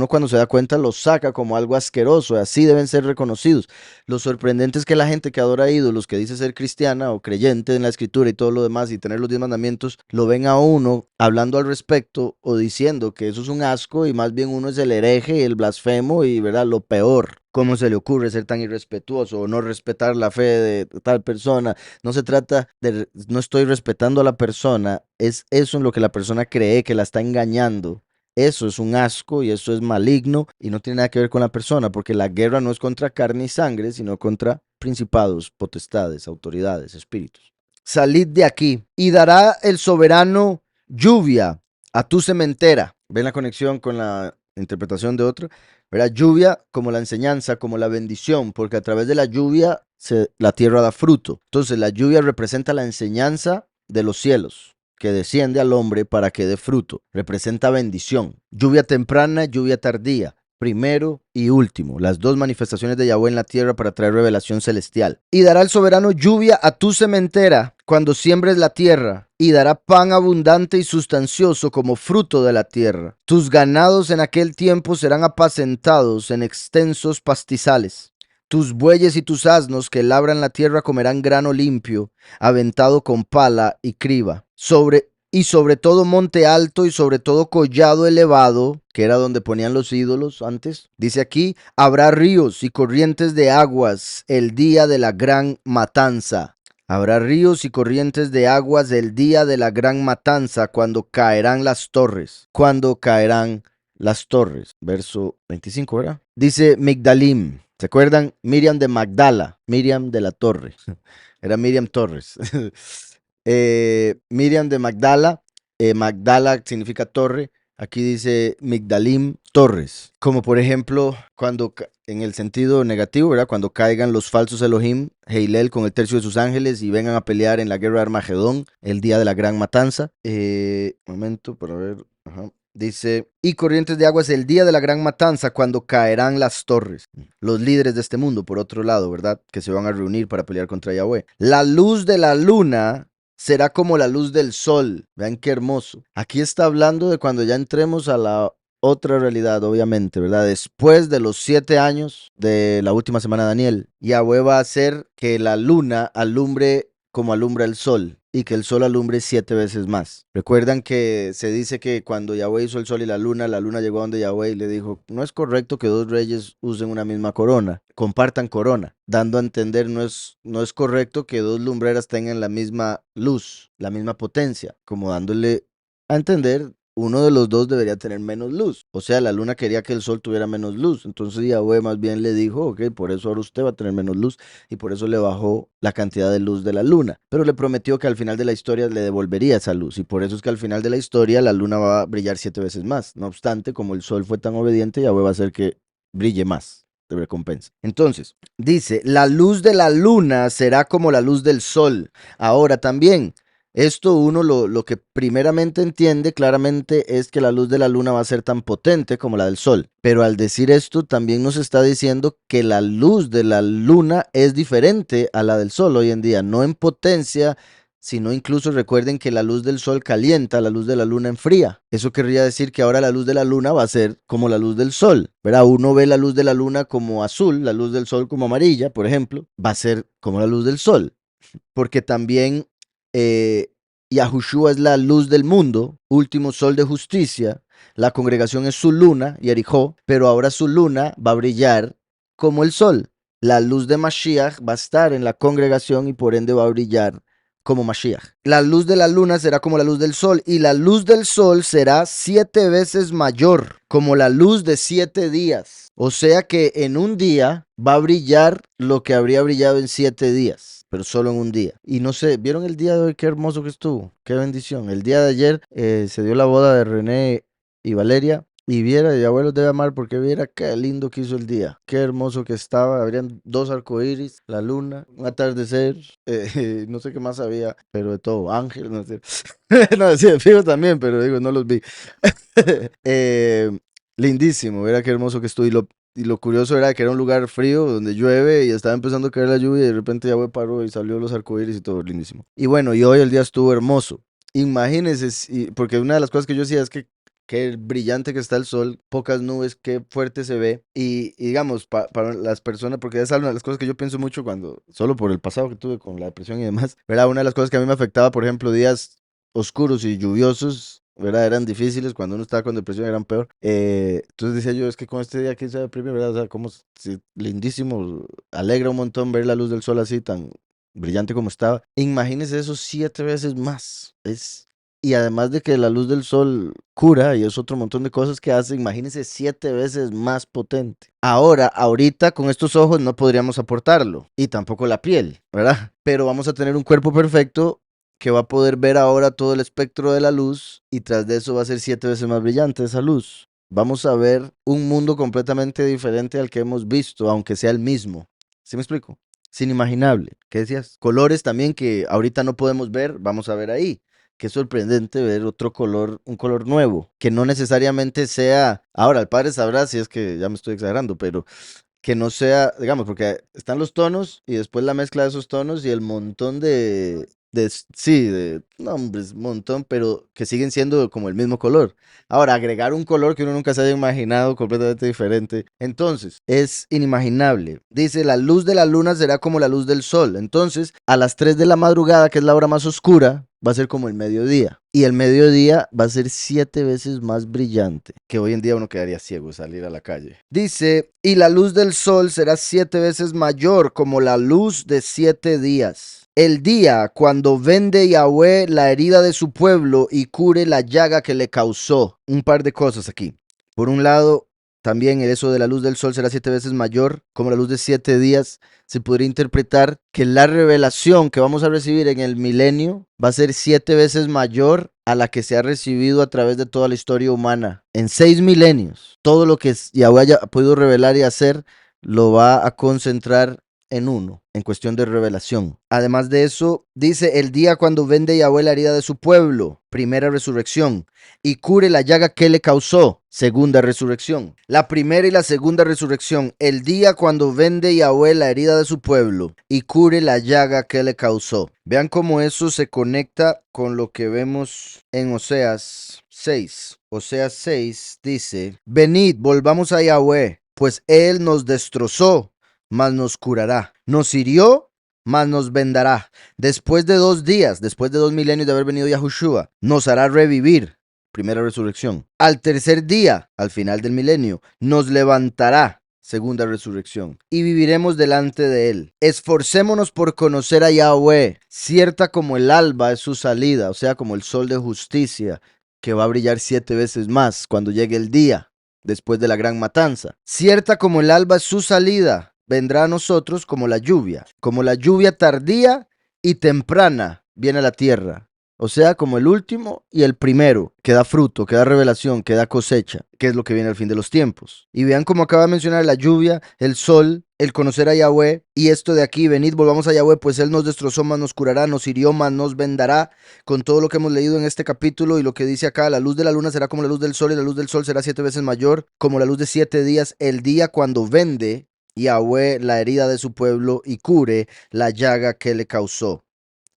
cuando se da cuenta los saca como algo asqueroso, así deben ser reconocidos. Lo sorprendente es que la gente que adora ídolos, que dice ser cristiana o creyente en la escritura y todo lo demás y tener los 10 mandamientos, lo ven a uno hablando al respecto o diciendo que eso es un asco y más bien uno es el hereje, el blasfemo y, ¿verdad?, lo peor. ¿Cómo se le ocurre ser tan irrespetuoso o no respetar la fe de tal persona? No se trata de, no estoy respetando a la persona, es eso en lo que la persona cree que la está engañando. Eso es un asco y eso es maligno y no tiene nada que ver con la persona, porque la guerra no es contra carne y sangre, sino contra principados, potestades, autoridades, espíritus. Salid de aquí y dará el soberano lluvia a tu sementera. ¿Ven la conexión con la interpretación de otro? ¿Verdad? Lluvia como la enseñanza, como la bendición, porque a través de la lluvia la tierra da fruto. Entonces la lluvia representa la enseñanza de los cielos que desciende al hombre para que dé fruto. Representa bendición. Lluvia temprana, lluvia tardía. Primero y último, las dos manifestaciones de Yahweh en la tierra para traer revelación celestial. Y dará el soberano lluvia a tu sementera cuando siembres la tierra, y dará pan abundante y sustancioso como fruto de la tierra. Tus ganados en aquel tiempo serán apacentados en extensos pastizales. Tus bueyes y tus asnos que labran la tierra comerán grano limpio, aventado con pala y criba. Sobre todo monte alto y sobre todo collado elevado, que era donde ponían los ídolos antes. Dice aquí, habrá ríos y corrientes de aguas el día de la gran matanza. Habrá ríos y corrientes de aguas el día de la gran matanza cuando caerán las torres. Cuando caerán las torres. Verso 25, ¿verdad? Dice Migdalim. ¿Se acuerdan? Miriam de Magdala, Miriam de la Torre. Era Miriam Torres. Miriam de Magdala. Magdala significa torre. Aquí dice Migdalim, torres. Como por ejemplo, cuando en el sentido negativo, ¿verdad? Cuando caigan los falsos Elohim, Heilel con el tercio de sus ángeles y vengan a pelear en la guerra de Armagedón, el día de la gran matanza. Momento, para ver. Ajá. Dice, y corrientes de aguas el día de la gran matanza cuando caerán las torres. Los líderes de este mundo, por otro lado, ¿verdad? Que se van a reunir para pelear contra Yahweh. La luz de la luna será como la luz del sol. Vean qué hermoso. Aquí está hablando de cuando ya entremos a la otra realidad, obviamente, ¿verdad? Después de los 7 años de la última semana de Daniel, Yahweh va a hacer que la luna alumbre como alumbra el sol y que el sol alumbre 7 veces más. Recuerdan que se dice que cuando Yahweh hizo el sol y la luna llegó a donde Yahweh y le dijo, no es correcto que dos reyes usen una misma corona, compartan corona, dando a entender no es correcto que dos lumbreras tengan la misma luz, la misma potencia, como dándole a entender uno de los dos debería tener menos luz. O sea, la luna quería que el sol tuviera menos luz. Entonces Yahweh más bien le dijo, ok, por eso ahora usted va a tener menos luz y por eso le bajó la cantidad de luz de la luna. Pero le prometió que al final de la historia le devolvería esa luz y por eso es que al final de la historia la luna va a brillar 7 veces más. No obstante, como el sol fue tan obediente, Yahweh va a hacer que brille más de recompensa. Entonces, dice, la luz de la luna será como la luz del sol. Ahora también, esto uno lo que primeramente entiende claramente es que la luz de la luna va a ser tan potente como la del sol. Pero al decir esto también nos está diciendo que la luz de la luna es diferente a la del sol hoy en día. No en potencia, sino incluso recuerden que la luz del sol calienta, la luz de la luna enfría. Eso querría decir que ahora la luz de la luna va a ser como la luz del sol, ¿verdad? Uno ve la luz de la luna como azul, la luz del sol como amarilla, por ejemplo, va a ser como la luz del sol. Porque también Yahushua es la luz del mundo, último sol de justicia, la congregación es su luna, Jericó, pero ahora su luna va a brillar como el sol. La luz de Mashiach va a estar en la congregación y por ende va a brillar como Mashiach. La luz de la luna será como la luz del sol y la luz del sol será 7 veces mayor, como la luz de 7 días. O sea que en un día va a brillar lo que habría brillado en 7 días, pero solo en un día. Y no sé, ¿vieron el día de hoy? Qué hermoso que estuvo, qué bendición. El día de ayer se dio la boda de René y Valeria. Y viera, y abuelos debe amar porque viera qué lindo que hizo el día, qué hermoso que estaba. Habrían 2 arcoíris, la luna, un atardecer, no sé qué más había, pero de todo, ángel, no sé. No, sí, de fijo también, pero digo, no los vi. Eh, Lindísimo, era qué hermoso que estuvo. Y lo curioso era que era un lugar frío donde llueve y estaba empezando a caer la lluvia y de repente ya paró y salió los arcoíris y todo lindísimo. Y bueno, y hoy el día estuvo hermoso. Imagínense, porque una de las cosas que yo decía es que qué brillante que está el sol, pocas nubes, qué fuerte se ve. Y digamos, para las personas, porque esa es una de las cosas que yo pienso mucho cuando, solo por el pasado que tuve con la depresión y demás, ¿verdad? Una de las cosas que a mí me afectaba, por ejemplo, días oscuros y lluviosos, ¿verdad? Eran difíciles, cuando uno estaba con depresión eran peor. Entonces decía yo, es que con este día que se deprime, ¿verdad? O sea, como si, lindísimo, alegra un montón ver la luz del sol así tan brillante como estaba. Imagínese eso 7 veces más. Y además de que la luz del sol cura y es otro montón de cosas que hace, imagínese 7 veces más potente. Ahorita con estos ojos no podríamos aportarlo y tampoco la piel, ¿verdad? Pero vamos a tener un cuerpo perfecto que va a poder ver ahora todo el espectro de la luz y tras de eso va a ser 7 veces más brillante esa luz. Vamos a ver un mundo completamente diferente al que hemos visto, aunque sea el mismo. ¿Sí me explico? Es inimaginable. ¿Qué decías? Colores también que ahorita no podemos ver, vamos a ver ahí. Qué sorprendente ver otro color, un color nuevo, que no necesariamente sea, ahora el padre sabrá si es que ya me estoy exagerando, pero que no sea, digamos, porque están los tonos y después la mezcla de esos tonos y el montón sí, de nombres, un montón, pero que siguen siendo como el mismo color. Ahora, agregar un color que uno nunca se haya imaginado completamente diferente. Entonces, es inimaginable. Dice, la luz de la luna será como la luz del sol. Entonces, a las 3 de la madrugada, que es la hora más oscura, va a ser como el mediodía. Y el mediodía va a ser 7 veces más brillante, que hoy en día uno quedaría ciego salir a la calle. Dice, y la luz del sol será 7 veces mayor como la luz de 7 días. El día cuando vende Yahweh la herida de su pueblo y cure la llaga que le causó. Un par de cosas aquí. Por un lado, también eso de la luz del sol será 7 veces mayor, como la luz de 7 días. Se podría interpretar que la revelación que vamos a recibir en el milenio va a ser 7 veces mayor a la que se ha recibido a través de toda la historia humana. En 6 milenios, todo lo que Yahweh haya podido revelar y hacer lo va a concentrar en uno, en cuestión de revelación. Además de eso, dice el día cuando vende Yahweh la herida de su pueblo, primera resurrección, y cure la llaga que le causó, segunda resurrección. La primera y la segunda resurrección, el día cuando vende Yahweh la herida de su pueblo y cure la llaga que le causó. Vean cómo eso se conecta con lo que vemos en Oseas 6. Oseas 6 dice, venid, volvamos a Yahweh, pues Él nos destrozó, mas nos curará. Nos hirió, mas nos vendará. Después de 2 días, después de 2 milenios de haber venido Yahushua, nos hará revivir. Primera resurrección. Al tercer día, al final del milenio, nos levantará. Segunda resurrección. Y viviremos delante de Él. Esforcémonos por conocer a Yahweh. Cierta como el alba es su salida, o sea, como el sol de justicia, que va a brillar 7 veces más cuando llegue el día, después de la gran matanza. Cierta como el alba es su salida, vendrá a nosotros como la lluvia tardía y temprana viene a la tierra. O sea, como el último y el primero, que da fruto, que da revelación, que da cosecha, que es lo que viene al fin de los tiempos. Y vean como acaba de mencionar la lluvia, el sol, el conocer a Yahweh, y esto de aquí, venid, volvamos a Yahweh, pues Él nos destrozó, mas nos curará, nos hirió, mas nos vendará, con todo lo que hemos leído en este capítulo y lo que dice acá, la luz de la luna será como la luz del sol, y la luz del sol será 7 veces mayor, como la luz de 7 días, el día cuando vende Yahweh la herida de su pueblo y cure la llaga que le causó.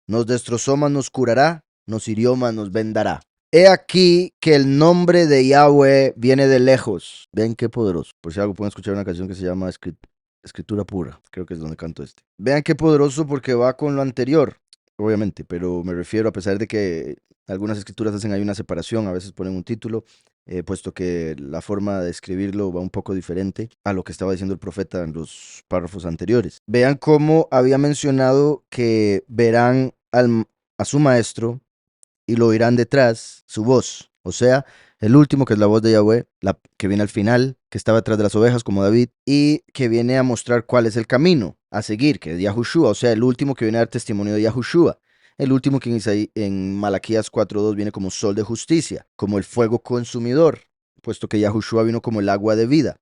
Nos destrozó, mas nos curará, nos hirió, mas nos vendará. He aquí que el nombre de Yahweh viene de lejos. Vean qué poderoso. Por si algo pueden escuchar una canción que se llama Escritura Pura. Creo que es donde canto este. Vean qué poderoso porque va con lo anterior, obviamente, pero me refiero a pesar de que algunas escrituras hacen ahí una separación, a veces ponen un título, puesto que la forma de escribirlo va un poco diferente a lo que estaba diciendo el profeta en los párrafos anteriores. Vean cómo había mencionado que verán a su maestro y lo oirán detrás su voz. O sea, el último, que es la voz de Yahweh, que viene al final, que estaba detrás de las ovejas como David, y que viene a mostrar cuál es el camino a seguir, que es Yahushua. O sea, el último que viene a dar testimonio de Yahushua. El último que en Malaquías 4.2 viene como sol de justicia, como el fuego consumidor, puesto que Yahushua vino como el agua de vida.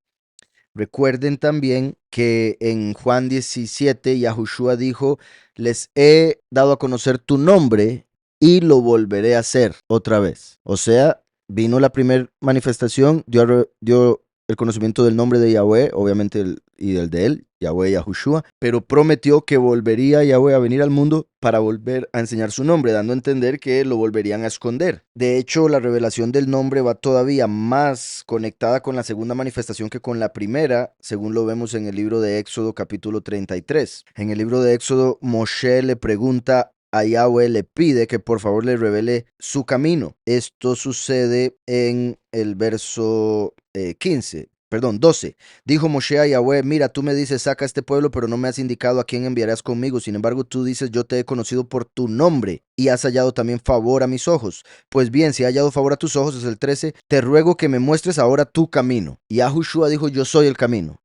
Recuerden también que en Juan 17, Yahushua dijo, les he dado a conocer tu nombre y lo volveré a hacer otra vez. O sea, vino la primera manifestación, dio el conocimiento del nombre de Yahweh, obviamente y del de él, Yahweh Yahushua, pero prometió que volvería Yahweh a venir al mundo para volver a enseñar su nombre, dando a entender que lo volverían a esconder. De hecho, la revelación del nombre va todavía más conectada con la segunda manifestación que con la primera, según lo vemos en el libro de Éxodo capítulo 33. En el libro de Éxodo, Moshe le pregunta a Yahweh, le pide que por favor le revele su camino. Esto sucede en el verso 12. Dijo Moshe a Yahweh, mira, tú me dices, saca a este pueblo, pero no me has indicado a quién enviarás conmigo. Sin embargo, tú dices, yo te he conocido por tu nombre y has hallado también favor a mis ojos. Pues bien, si he hallado favor a tus ojos, es el 13, te ruego que me muestres ahora tu camino. Y Yahushua dijo, yo soy el camino.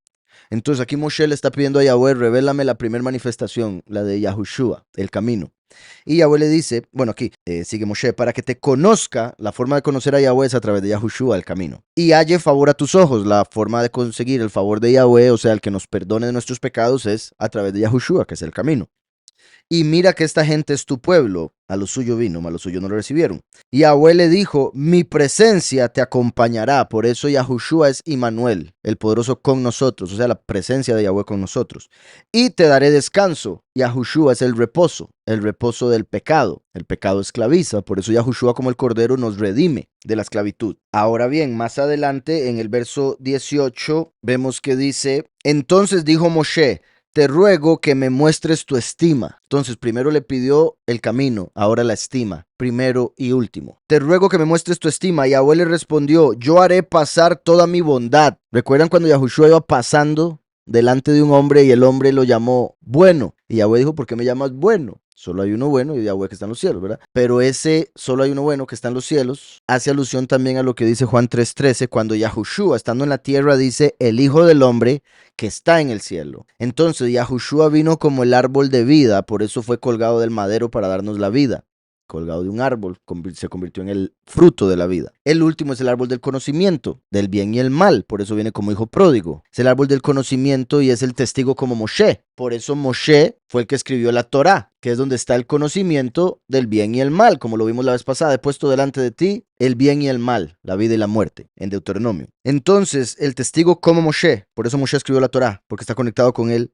Entonces aquí Moshe le está pidiendo a Yahweh, revélame la primera manifestación, la de Yahushua, el camino. Y Yahweh le dice, bueno, aquí sigue Moshe, para que te conozca, la forma de conocer a Yahweh es a través de Yahushua, el camino. Y halle favor a tus ojos, la forma de conseguir el favor de Yahweh, o sea, el que nos perdone de nuestros pecados, es a través de Yahushua, que es el camino. Y mira que esta gente es tu pueblo, a lo suyo vino, mas a lo suyo no lo recibieron. Y Yahweh le dijo, mi presencia te acompañará, por eso Yahushua es Immanuel, el poderoso con nosotros, o sea, la presencia de Yahweh con nosotros. Y te daré descanso. Yahushua es el reposo del pecado. El pecado esclaviza, por eso Yahushua como el Cordero nos redime de la esclavitud. Ahora bien, más adelante en el verso 18 vemos que dice, entonces dijo Moshe, te ruego que me muestres tu estima. Entonces, primero le pidió el camino, ahora la estima, primero y último. Te ruego que me muestres tu estima. Y Yahweh le respondió, yo haré pasar toda mi bondad. ¿Recuerdan cuando Yahushua iba pasando delante de un hombre y el hombre lo llamó bueno? Y Yahweh dijo, ¿por qué me llamas bueno? Solo hay uno bueno y Yahweh que está en los cielos, ¿verdad? Pero ese solo hay uno bueno que está en los cielos hace alusión también a lo que dice Juan 3:13, cuando Yahushua, estando en la tierra, dice, el Hijo del Hombre que está en el cielo. Entonces Yahushua vino como el árbol de vida, por eso fue colgado del madero para darnos la vida. colgado de un árbol, se convirtió en el fruto de la vida. El último es el árbol del conocimiento, del bien y el mal, por eso viene como hijo pródigo. Es el árbol del conocimiento y es el testigo como Moshe. Por eso Moshe fue el que escribió la Torá, que es donde está el conocimiento del bien y el mal, como lo vimos la vez pasada. He puesto delante de ti el bien y el mal, la vida y la muerte, en Deuteronomio. Entonces, el testigo como Moshe, por eso Moshe escribió la Torá, porque está conectado con él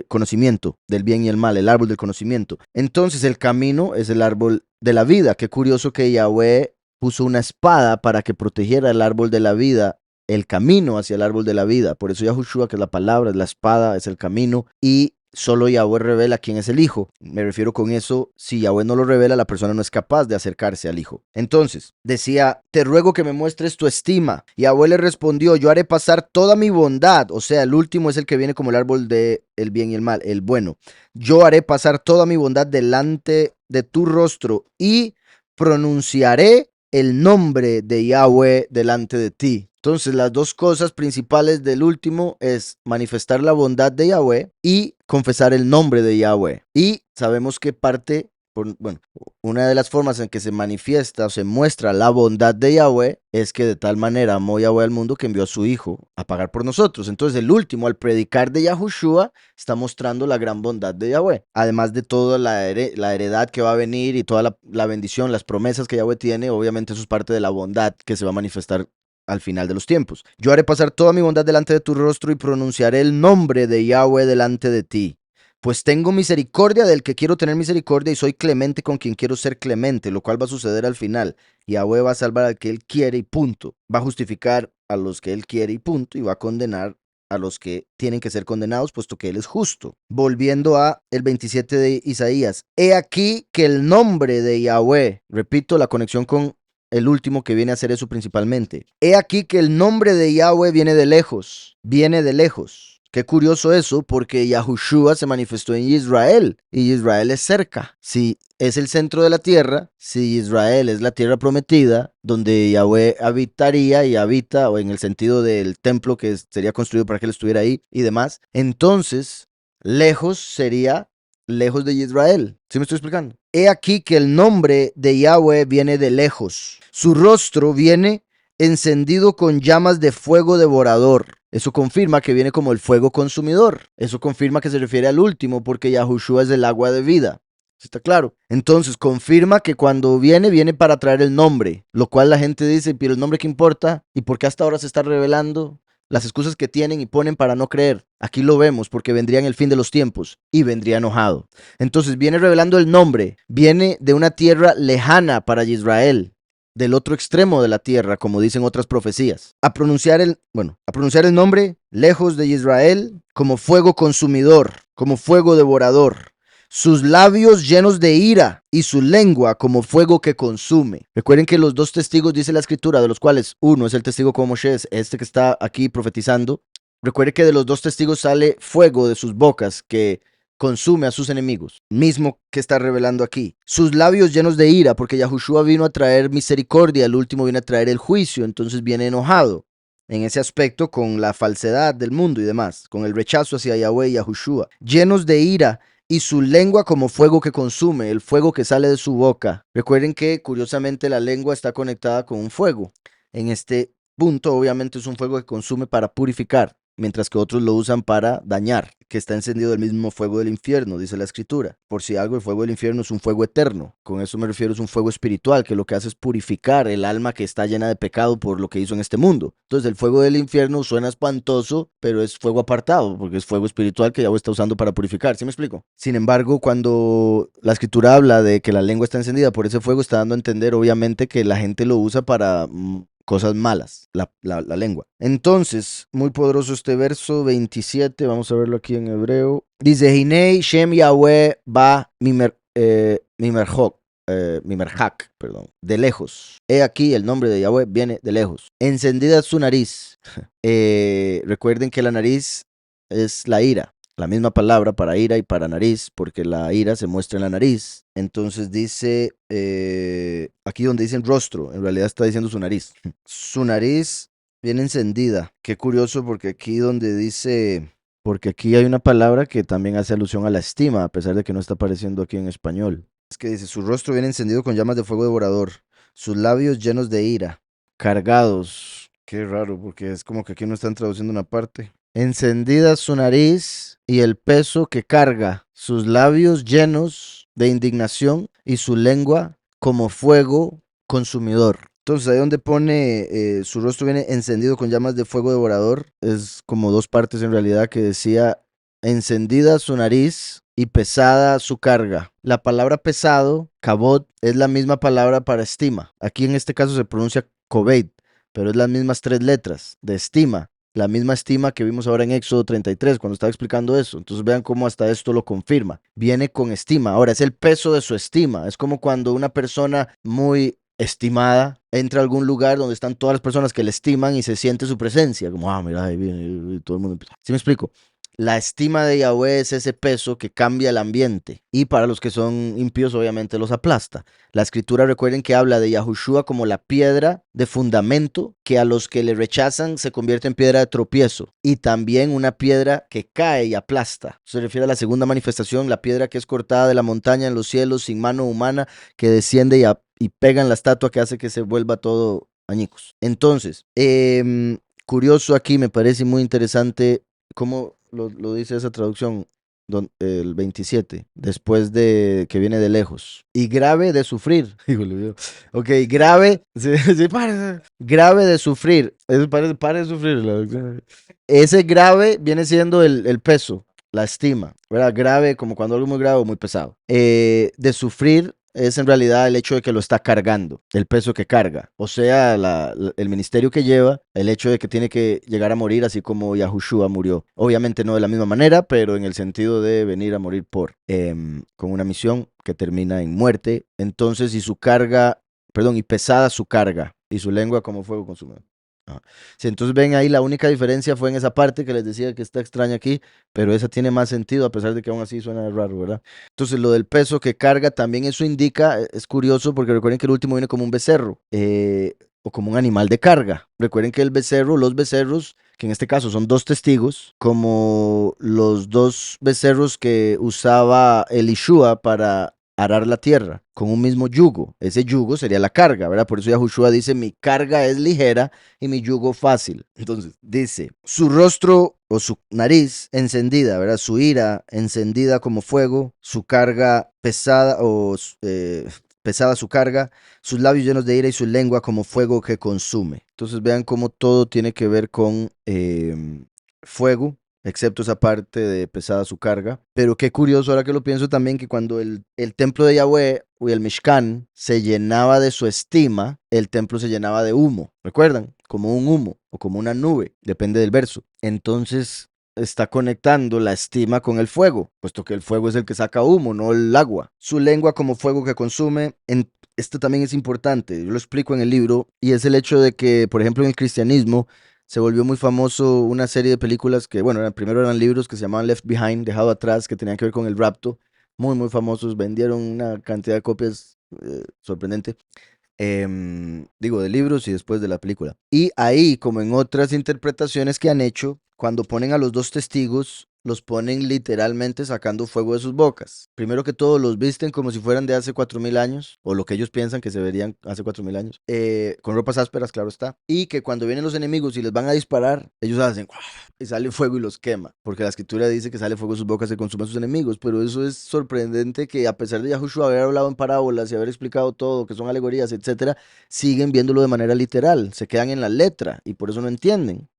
conocimiento del bien y el mal, el árbol del conocimiento. Entonces el camino es el árbol de la vida. Qué curioso que Yahweh puso una espada para que protegiera el árbol de la vida, el camino hacia el árbol de la vida. Por eso Yahushua, que es la palabra, es la espada, es el camino, y solo Yahweh revela quién es el Hijo. Me refiero con eso, si Yahweh no lo revela, la persona no es capaz de acercarse al Hijo. Entonces, decía, te ruego que me muestres tu estima. Yahweh le respondió, yo haré pasar toda mi bondad. O sea, el último es el que viene como el árbol de el bien y el mal, el bueno. Yo haré pasar toda mi bondad delante de tu rostro y pronunciaré el nombre de Yahweh delante de ti. Entonces, las dos cosas principales del último es manifestar la bondad de Yahweh y confesar el nombre de Yahweh. Y sabemos que una de las formas en que se manifiesta o se muestra la bondad de Yahweh es que de tal manera amó Yahweh al mundo que envió a su Hijo a pagar por nosotros. Entonces, el último, al predicar de Yahushua, está mostrando la gran bondad de Yahweh. Además de toda la heredad que va a venir y toda la bendición, las promesas que Yahweh tiene, obviamente eso es parte de la bondad que se va a manifestar al final de los tiempos. Yo haré pasar toda mi bondad delante de tu rostro y pronunciaré el nombre de Yahweh delante de ti. Pues tengo misericordia del que quiero tener misericordia y soy clemente con quien quiero ser clemente, lo cual va a suceder al final. Yahweh va a salvar al que él quiere y punto. Va a justificar a los que él quiere y punto, y va a condenar a los que tienen que ser condenados, puesto que él es justo. Volviendo a el 27 de Isaías. He aquí que el nombre de Yahweh, repito la conexión con el último que viene a hacer eso principalmente. He aquí que el nombre de Yahweh viene de lejos, viene de lejos. Qué curioso eso, porque Yahushua se manifestó en Israel, y Israel es cerca. Si es el centro de la tierra, si Israel es la tierra prometida, donde Yahweh habitaría y habita, o en el sentido del templo que sería construido para que él estuviera ahí y demás, entonces lejos sería lejos de Israel. ¿Sí me estoy explicando? He aquí que el nombre de Yahweh viene de lejos. Su rostro viene encendido con llamas de fuego devorador. Eso confirma que viene como el fuego consumidor. Eso confirma que se refiere al último, porque Yahushua es el agua de vida. ¿Está claro? Entonces confirma que cuando viene para traer el nombre, lo cual la gente dice, pero el nombre, ¿qué importa? ¿Y por qué hasta ahora se está revelando? Las excusas que tienen y ponen para no creer. Aquí lo vemos porque vendría en el fin de los tiempos y vendría enojado. Entonces viene revelando el nombre, viene de una tierra lejana para Israel, del otro extremo de la tierra, como dicen otras profecías. A pronunciar el nombre lejos de Israel como fuego consumidor, como fuego devorador. Sus labios llenos de ira y su lengua como fuego que consume. Recuerden que los dos testigos, dice la escritura, de los cuales uno es el testigo como Moshe, este que está aquí profetizando. Recuerden que de los dos testigos sale fuego de sus bocas que consume a sus enemigos, mismo que está revelando aquí. Sus labios llenos de ira, porque Yahushua vino a traer misericordia, el último viene a traer el juicio, entonces viene enojado en ese aspecto con la falsedad del mundo y demás, con el rechazo hacia Yahweh y Yahushua, llenos de ira y su lengua como fuego que consume, el fuego que sale de su boca. Recuerden que curiosamente la lengua está conectada con un fuego. En este punto obviamente es un fuego que consume para purificar, mientras que otros lo usan para dañar, que está encendido el mismo fuego del infierno, dice la escritura. Por si algo, el fuego del infierno es un fuego eterno. Con eso me refiero, es un fuego espiritual, que lo que hace es purificar el alma que está llena de pecado por lo que hizo en este mundo. Entonces el fuego del infierno suena espantoso, pero es fuego apartado, porque es fuego espiritual que Yahweh está usando para purificar. ¿Sí me explico? Sin embargo, cuando la escritura habla de que la lengua está encendida por ese fuego, está dando a entender obviamente que la gente lo usa para cosas malas, la lengua. Entonces, muy poderoso este verso 27, vamos a verlo aquí en hebreo. Dice, Hinei Shem Yahweh ba mimerhak, perdón, de lejos. He aquí el nombre de Yahweh viene de lejos. Encendida su nariz. Recuerden que la nariz es la ira. La misma palabra para ira y para nariz, porque la ira se muestra en la nariz. Entonces dice, aquí donde dicen rostro, en realidad está diciendo su nariz. Su nariz viene encendida. Qué curioso, porque aquí donde dice, porque aquí hay una palabra que también hace alusión a la estima, a pesar de que no está apareciendo aquí en español. Es que dice, su rostro viene encendido con llamas de fuego devorador, sus labios llenos de ira, cargados. Qué raro, porque es como que aquí no están traduciendo una parte. Encendida su nariz y el peso que carga, sus labios llenos de indignación y su lengua como fuego consumidor. Entonces, ahí donde pone su rostro viene encendido con llamas de fuego devorador, es como dos partes en realidad que decía encendida su nariz y pesada su carga. La palabra pesado, kabod, es la misma palabra para estima. Aquí en este caso se pronuncia kobed, pero es las mismas tres letras de estima. La misma estima que vimos ahora en Éxodo 33, cuando estaba explicando eso. Entonces vean cómo hasta esto lo confirma. Viene con estima. Ahora, es el peso de su estima. Es como cuando una persona muy estimada entra a algún lugar donde están todas las personas que le estiman y se siente su presencia. Como, mira, ahí viene, y todo el mundo empieza. ¿Sí me explico? La estima de Yahweh es ese peso que cambia el ambiente y para los que son impíos obviamente los aplasta. La escritura recuerden que habla de Yahushua como la piedra de fundamento que a los que le rechazan se convierte en piedra de tropiezo y también una piedra que cae y aplasta. Se refiere a la segunda manifestación, la piedra que es cortada de la montaña en los cielos sin mano humana que desciende y pega en la estatua que hace que se vuelva todo añicos. Entonces, curioso aquí, me parece muy interesante cómo lo dice esa traducción, el 27, después de que viene de lejos. Y grave de sufrir. Híjole, ok, grave, sí, sí, grave de sufrir. Eso parece, pare de sufrir. Ese grave viene siendo el peso, la estima, ¿verdad? Grave, como cuando algo es muy grave o muy pesado. De sufrir es en realidad el hecho de que lo está cargando, el peso que carga, o sea, el ministerio que lleva, el hecho de que tiene que llegar a morir así como Yahushua murió. Obviamente no de la misma manera, pero en el sentido de venir a morir con una misión que termina en muerte. Entonces, y su carga, perdón, y pesada su carga, y su lengua como fuego consumido. Sí, entonces ven ahí la única diferencia fue en esa parte que les decía que está extraña aquí, pero esa tiene más sentido a pesar de que aún así suena raro, ¿verdad? Entonces lo del peso que carga también eso indica, es curioso porque recuerden que el último viene como un becerro o como un animal de carga. Recuerden que el becerro, los becerros, que en este caso son dos testigos, como los dos becerros que usaba Elishua para arar la tierra con un mismo yugo. Ese yugo sería la carga, ¿verdad? Por eso Yahushua dice, mi carga es ligera y mi yugo fácil. Entonces, dice, su rostro o su nariz encendida, ¿verdad? Su ira encendida como fuego, su carga pesada pesada su carga, sus labios llenos de ira y su lengua como fuego que consume. Entonces vean cómo todo tiene que ver con fuego, excepto esa parte de pesada su carga. Pero qué curioso ahora que lo pienso también que cuando el templo de Yahweh o el Mishkan se llenaba de su estima, el templo se llenaba de humo. ¿Recuerdan? Como un humo o como una nube, depende del verso. Entonces está conectando la estima con el fuego, puesto que el fuego es el que saca humo, no el agua. Su lengua como fuego que consume. Esto también es importante, yo lo explico en el libro, y es el hecho de que, por ejemplo, en el cristianismo, se volvió muy famoso una serie de películas que, bueno, primero eran libros que se llamaban Left Behind, Dejado Atrás, que tenían que ver con el rapto. Muy, muy famosos. Vendieron una cantidad de copias sorprendente. Digo, de libros y después de la película. Y ahí, como en otras interpretaciones que han hecho, cuando ponen a los dos testigos, los ponen literalmente sacando fuego de sus bocas. Primero que todo, los visten como si fueran de hace 4000 años, o lo que ellos piensan que se verían hace 4000 años, con ropas ásperas, claro está. Y que cuando vienen los enemigos y les van a disparar, ellos hacen y sale fuego y los quema, porque la escritura dice que sale fuego de sus bocas y consume a sus enemigos. Pero eso es sorprendente que a pesar de Yahushua haber hablado en parábolas y haber explicado todo, que son alegorías, etcétera, siguen viéndolo de manera literal, se quedan en la letra y por eso no entienden.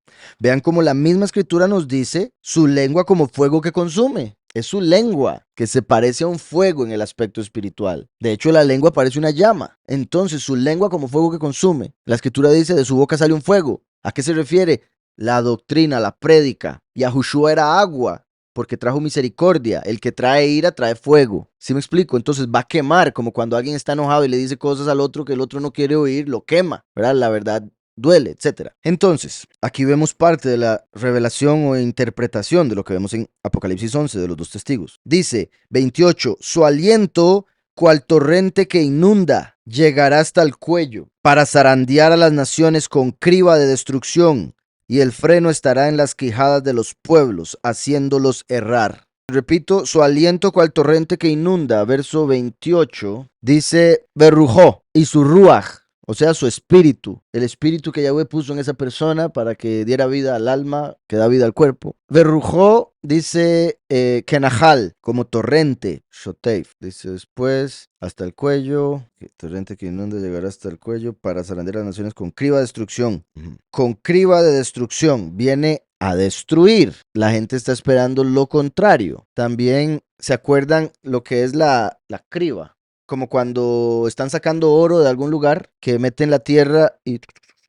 Vean cómo la misma escritura nos dice su lengua como fuego que consume. Es su lengua que se parece a un fuego en el aspecto espiritual. De hecho, la lengua parece una llama. Entonces, su lengua como fuego que consume. La escritura dice, de su boca sale un fuego. ¿A qué se refiere? La doctrina, la prédica. Yahushua era agua porque trajo misericordia. El que trae ira trae fuego. ¿Sí me explico? Entonces va a quemar, como cuando alguien está enojado y le dice cosas al otro que el otro no quiere oír, lo quema, ¿verdad? La verdad duele, etcétera. Entonces, aquí vemos parte de la revelación o interpretación de lo que vemos en Apocalipsis 11 de los dos testigos. Dice 28, su aliento cual torrente que inunda, llegará hasta el cuello para zarandear a las naciones con criba de destrucción, y el freno estará en las quijadas de los pueblos, haciéndolos errar. Repito, su aliento cual torrente que inunda, verso 28, dice berrujó y su ruaj, o sea, su espíritu, el espíritu que Yahweh puso en esa persona para que diera vida al alma, que da vida al cuerpo. Berrujó dice kenahal, como torrente, shoteif, dice después, hasta el cuello, torrente que inunda llegará hasta el cuello para zarandear a las naciones con criba de destrucción. Con criba de destrucción viene a destruir. La gente está esperando lo contrario. También se acuerdan lo que es la criba, como cuando están sacando oro de algún lugar, que meten la tierra y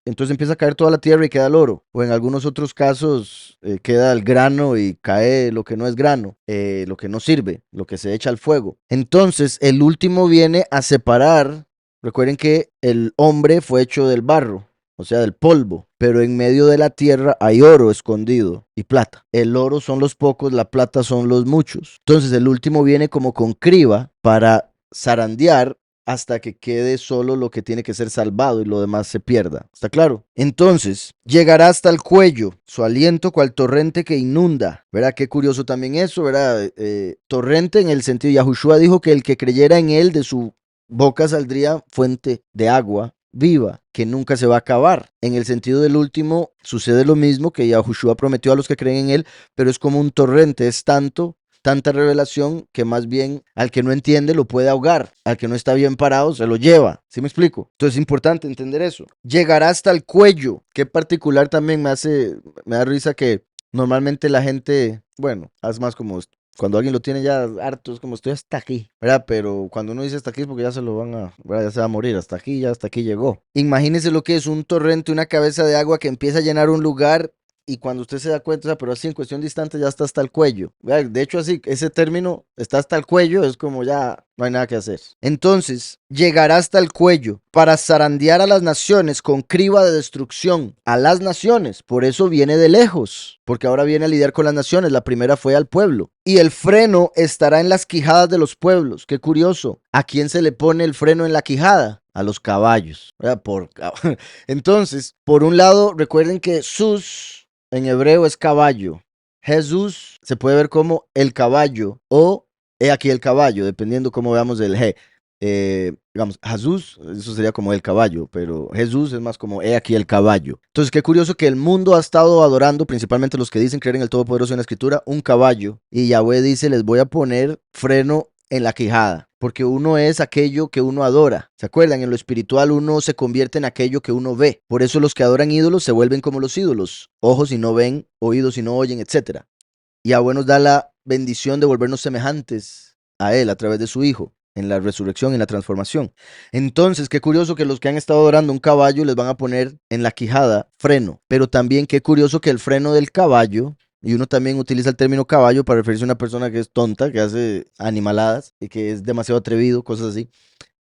entonces empieza a caer toda la tierra y queda el oro. O en algunos otros casos queda el grano y cae lo que no es grano, lo que no sirve, lo que se echa al fuego. Entonces el último viene a separar. Recuerden que el hombre fue hecho del barro, o sea, del polvo, pero en medio de la tierra hay oro escondido y plata. El oro son los pocos, la plata son los muchos. Entonces el último viene como con criba para zarandear hasta que quede solo lo que tiene que ser salvado y lo demás se pierda. ¿Está claro? Entonces, llegará hasta el cuello, su aliento cual torrente que inunda. ¿Verdad? Qué curioso también eso, ¿verdad? Torrente en el sentido, Yahushua dijo que el que creyera en él, de su boca saldría fuente de agua viva, que nunca se va a acabar. En el sentido del último, sucede lo mismo que Yahushua prometió a los que creen en él, pero es como un torrente, es tanta revelación que más bien al que no entiende lo puede ahogar, al que no está bien parado se lo lleva. ¿Sí me explico? Entonces es importante entender eso. Llegará hasta el cuello, que particular también me da risa que normalmente la gente, bueno, es más como cuando alguien lo tiene ya harto, es como estoy hasta aquí, ¿verdad? Pero cuando uno dice hasta aquí es porque ya se lo van a, ¿verdad? Ya se va a morir, hasta aquí, ya hasta aquí llegó. Imagínese lo que es un torrente, una cabeza de agua que empieza a llenar un lugar y cuando usted se da cuenta, o sea, pero así en cuestión de instantes ya está hasta el cuello. De hecho, así, ese término está hasta el cuello, es como ya no hay nada que hacer. Entonces, llegará hasta el cuello para zarandear a las naciones con criba de destrucción. A las naciones, por eso viene de lejos, porque ahora viene a lidiar con las naciones. La primera fue al pueblo. Y el freno estará en las quijadas de los pueblos. Qué curioso. ¿A quién se le pone el freno en la quijada? A los caballos. Entonces, por un lado, recuerden que sus en hebreo es caballo. Jesús se puede ver como el caballo o he aquí el caballo, dependiendo cómo veamos el G. Digamos, Jesús, eso sería como el caballo, pero Jesús es más como he aquí el caballo. Entonces, qué curioso que el mundo ha estado adorando, principalmente los que dicen creer en el Todopoderoso en la Escritura, un caballo. Y Yahweh dice, les voy a poner freno en la quijada, porque uno es aquello que uno adora. ¿Se acuerdan? En lo espiritual uno se convierte en aquello que uno ve. Por eso los que adoran ídolos se vuelven como los ídolos. Ojos y no ven, oídos y no oyen, etc. Y Yahweh nos da la bendición de volvernos semejantes a Él a través de su Hijo, en la resurrección y en la transformación. Entonces, qué curioso que los que han estado adorando un caballo les van a poner en la quijada freno. Pero también qué curioso que el freno del caballo, y uno también utiliza el término caballo para referirse a una persona que es tonta, que hace animaladas y que es demasiado atrevido, cosas así.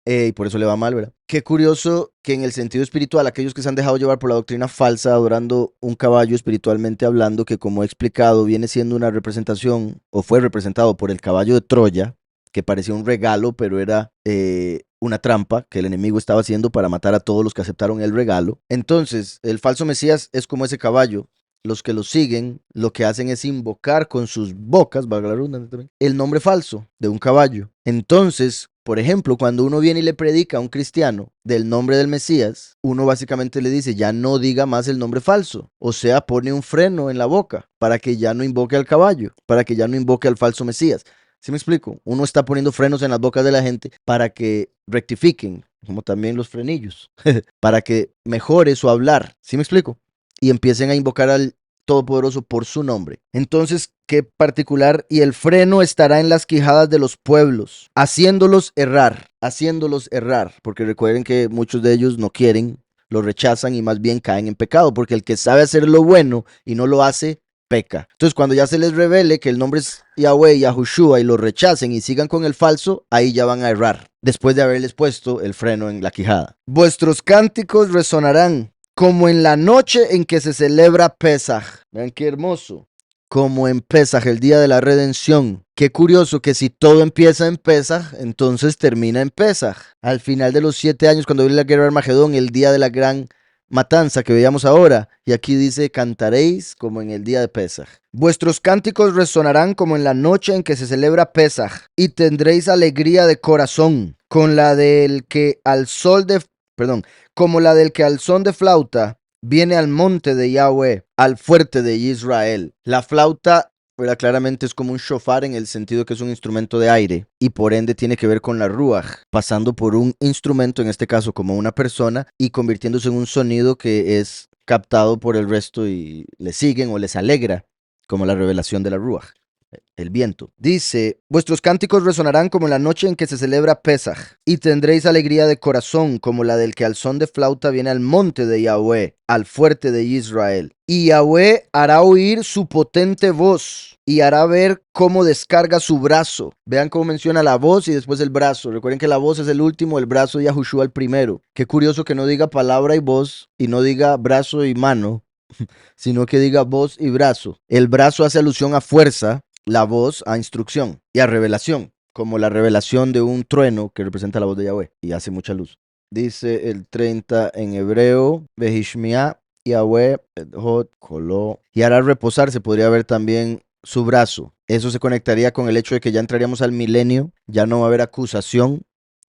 Y por eso le va mal, ¿verdad? Qué curioso que en el sentido espiritual, aquellos que se han dejado llevar por la doctrina falsa, adorando un caballo espiritualmente hablando, que como he explicado, viene siendo una representación, o fue representado por el caballo de Troya, que parecía un regalo, pero era una trampa que el enemigo estaba haciendo para matar a todos los que aceptaron el regalo. Entonces, el falso Mesías es como ese caballo. Los que lo siguen, lo que hacen es invocar con sus bocas, valga la redundancia también, el nombre falso de un caballo. Entonces, por ejemplo, cuando uno viene y le predica a un cristiano del nombre del Mesías, uno básicamente le dice, ya no diga más el nombre falso. O sea, pone un freno en la boca para que ya no invoque al caballo, para que ya no invoque al falso Mesías. ¿Sí me explico? Uno está poniendo frenos en las bocas de la gente para que rectifiquen, como también los frenillos, para que mejore su hablar. ¿Sí me explico? Y empiecen a invocar al Todopoderoso por su nombre. Entonces, qué particular, y el freno estará en las quijadas de los pueblos, haciéndolos errar, porque recuerden que muchos de ellos no quieren, lo rechazan y más bien caen en pecado, porque el que sabe hacer lo bueno y no lo hace, peca. Entonces, cuando ya se les revele que el nombre es Yahweh, Yahushua, y lo rechacen y sigan con el falso, ahí ya van a errar, después de haberles puesto el freno en la quijada. Vuestros cánticos resonarán como en la noche en que se celebra Pesaj. Vean qué hermoso. Como en Pesaj, el día de la redención. Qué curioso que si todo empieza en Pesaj, entonces termina en Pesaj. Al final de los 7 años, cuando viene la guerra de Armagedón, el día de la gran matanza que veíamos ahora. Y aquí dice, cantaréis como en el día de Pesaj. Vuestros cánticos resonarán como en la noche en que se celebra Pesaj, y tendréis alegría de corazón, con la del que al sol de, perdón, como la del que al son de flauta viene al monte de Yahweh, al fuerte de Israel. La flauta, ¿verdad? Claramente es como un shofar en el sentido que es un instrumento de aire y por ende tiene que ver con la ruach, pasando por un instrumento, en este caso como una persona, y convirtiéndose en un sonido que es captado por el resto y le siguen o les alegra, como la revelación de la ruach, el viento. Dice, vuestros cánticos resonarán como en la noche en que se celebra Pesaj, y tendréis alegría de corazón como la del que al son de flauta viene al monte de Yahweh, al fuerte de Israel. Y Yahweh hará oír su potente voz, y hará ver cómo descarga su brazo. Vean cómo menciona la voz y después el brazo. Recuerden que la voz es el último, el brazo de Yahushua el primero. Qué curioso que no diga palabra y voz, y no diga brazo y mano, sino que diga voz y brazo. El brazo hace alusión a fuerza, la voz a instrucción y a revelación, como la revelación de un trueno que representa la voz de Yahweh y hace mucha luz. Dice el 30 en hebreo, Behishmiah, Yahweh, Hot, Koló, y hará reposar, se podría ver también su brazo. Eso se conectaría con el hecho de que ya entraríamos al milenio, ya no va a haber acusación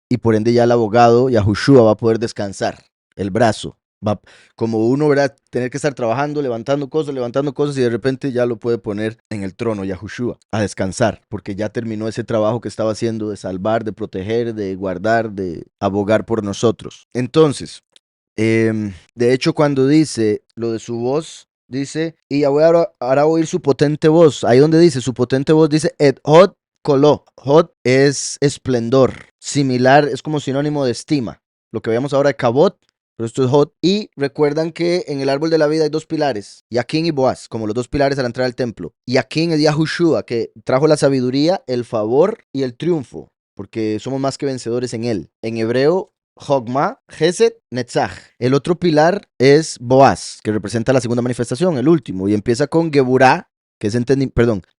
y por ende ya el abogado, Yahushua, va a poder descansar. El brazo. Va, como uno, ¿verdad? Tener que estar trabajando, levantando cosas y de repente ya lo puede poner en el trono, Yahushua, a descansar, porque ya terminó ese trabajo que estaba haciendo de salvar, de proteger, de guardar, de abogar por nosotros. Entonces, de hecho, cuando dice lo de su voz, dice, y Yahweh hará oír su potente voz. Ahí donde dice su potente voz, dice, et hot coló. Hot es esplendor. Similar, es como sinónimo de estima. Lo que veamos ahora de cabot, pero esto es hot. Y recuerdan que en el árbol de la vida hay dos pilares, Yaquín y Boaz, como los dos pilares al entrar al templo. Yaquín es Yahushua, que trajo la sabiduría, el favor y el triunfo, porque somos más que vencedores en él. En hebreo, Jogma, Geset, Netzach. El otro pilar es Boaz, que representa la segunda manifestación, el último, y empieza con Geburá, que es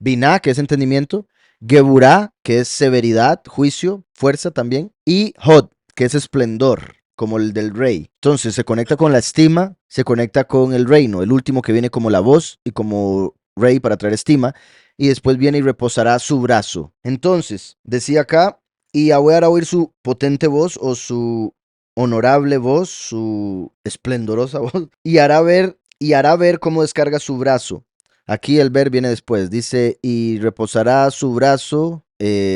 Binah, que es entendimiento, Geburá, que es severidad, juicio, fuerza también, y Hod, que es esplendor, como el del rey. Entonces se conecta con la estima, se conecta con el reino, el último que viene como la voz y como rey para traer estima, y después viene y reposará su brazo. Entonces, decía acá, y Yahweh hará oír su potente voz o su honorable voz, su esplendorosa voz, y hará ver cómo descarga su brazo. Aquí el ver viene después, dice, y reposará su brazo,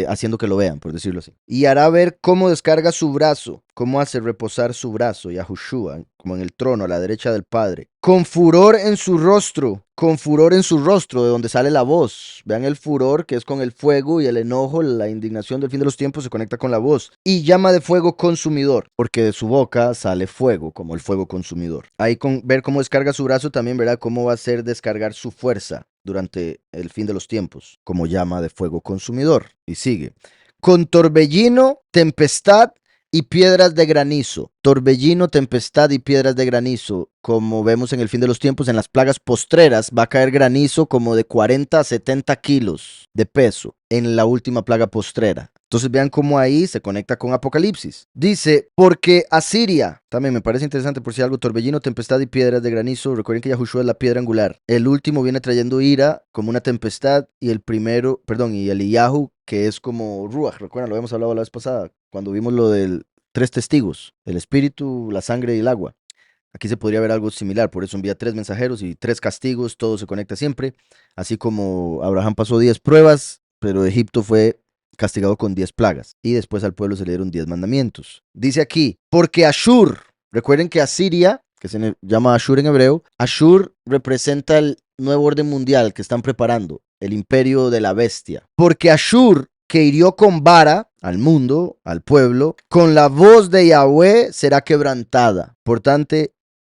haciendo que lo vean, por decirlo así. Y hará ver cómo descarga su brazo, cómo hace reposar su brazo, Yahushua, como en el trono, a la derecha del Padre. Con furor en su rostro, de donde sale la voz. Vean el furor, que es con el fuego, y el enojo, la indignación del fin de los tiempos se conecta con la voz. Y llama de fuego consumidor, porque de su boca sale fuego, como el fuego consumidor. Ahí con ver cómo descarga su brazo también verá cómo va a ser descargar su fuerza durante el fin de los tiempos, como llama de fuego consumidor. Y sigue. Con torbellino, tempestad y piedras de granizo. Torbellino, tempestad y piedras de granizo. Como vemos en el fin de los tiempos, en las plagas postreras va a caer granizo como de 40 a 70 kilos de peso en la última plaga postrera. Entonces vean cómo ahí se conecta con Apocalipsis. Dice, porque Asiria, también me parece interesante por si algo, torbellino, tempestad y piedras de granizo. Recuerden que Yahushua es la piedra angular. El último viene trayendo ira como una tempestad y el primero, perdón, y el Eliyahu, que es como Ruach. Recuerdan, lo habíamos hablado la vez pasada, cuando vimos lo del 3 testigos, el espíritu, la sangre y el agua. Aquí se podría ver algo similar, por eso envía 3 mensajeros y 3 castigos, todo se conecta siempre. Así como Abraham pasó 10 pruebas, pero Egipto fue castigado con 10 plagas. Y después al pueblo se le dieron 10 mandamientos. Dice aquí, porque Ashur, recuerden que Asiria, que se llama Ashur en hebreo, Ashur representa el nuevo orden mundial que están preparando, el imperio de la bestia. Porque Ashur, que hirió con vara al mundo, al pueblo, con la voz de Yahweh será quebrantada. Por tanto,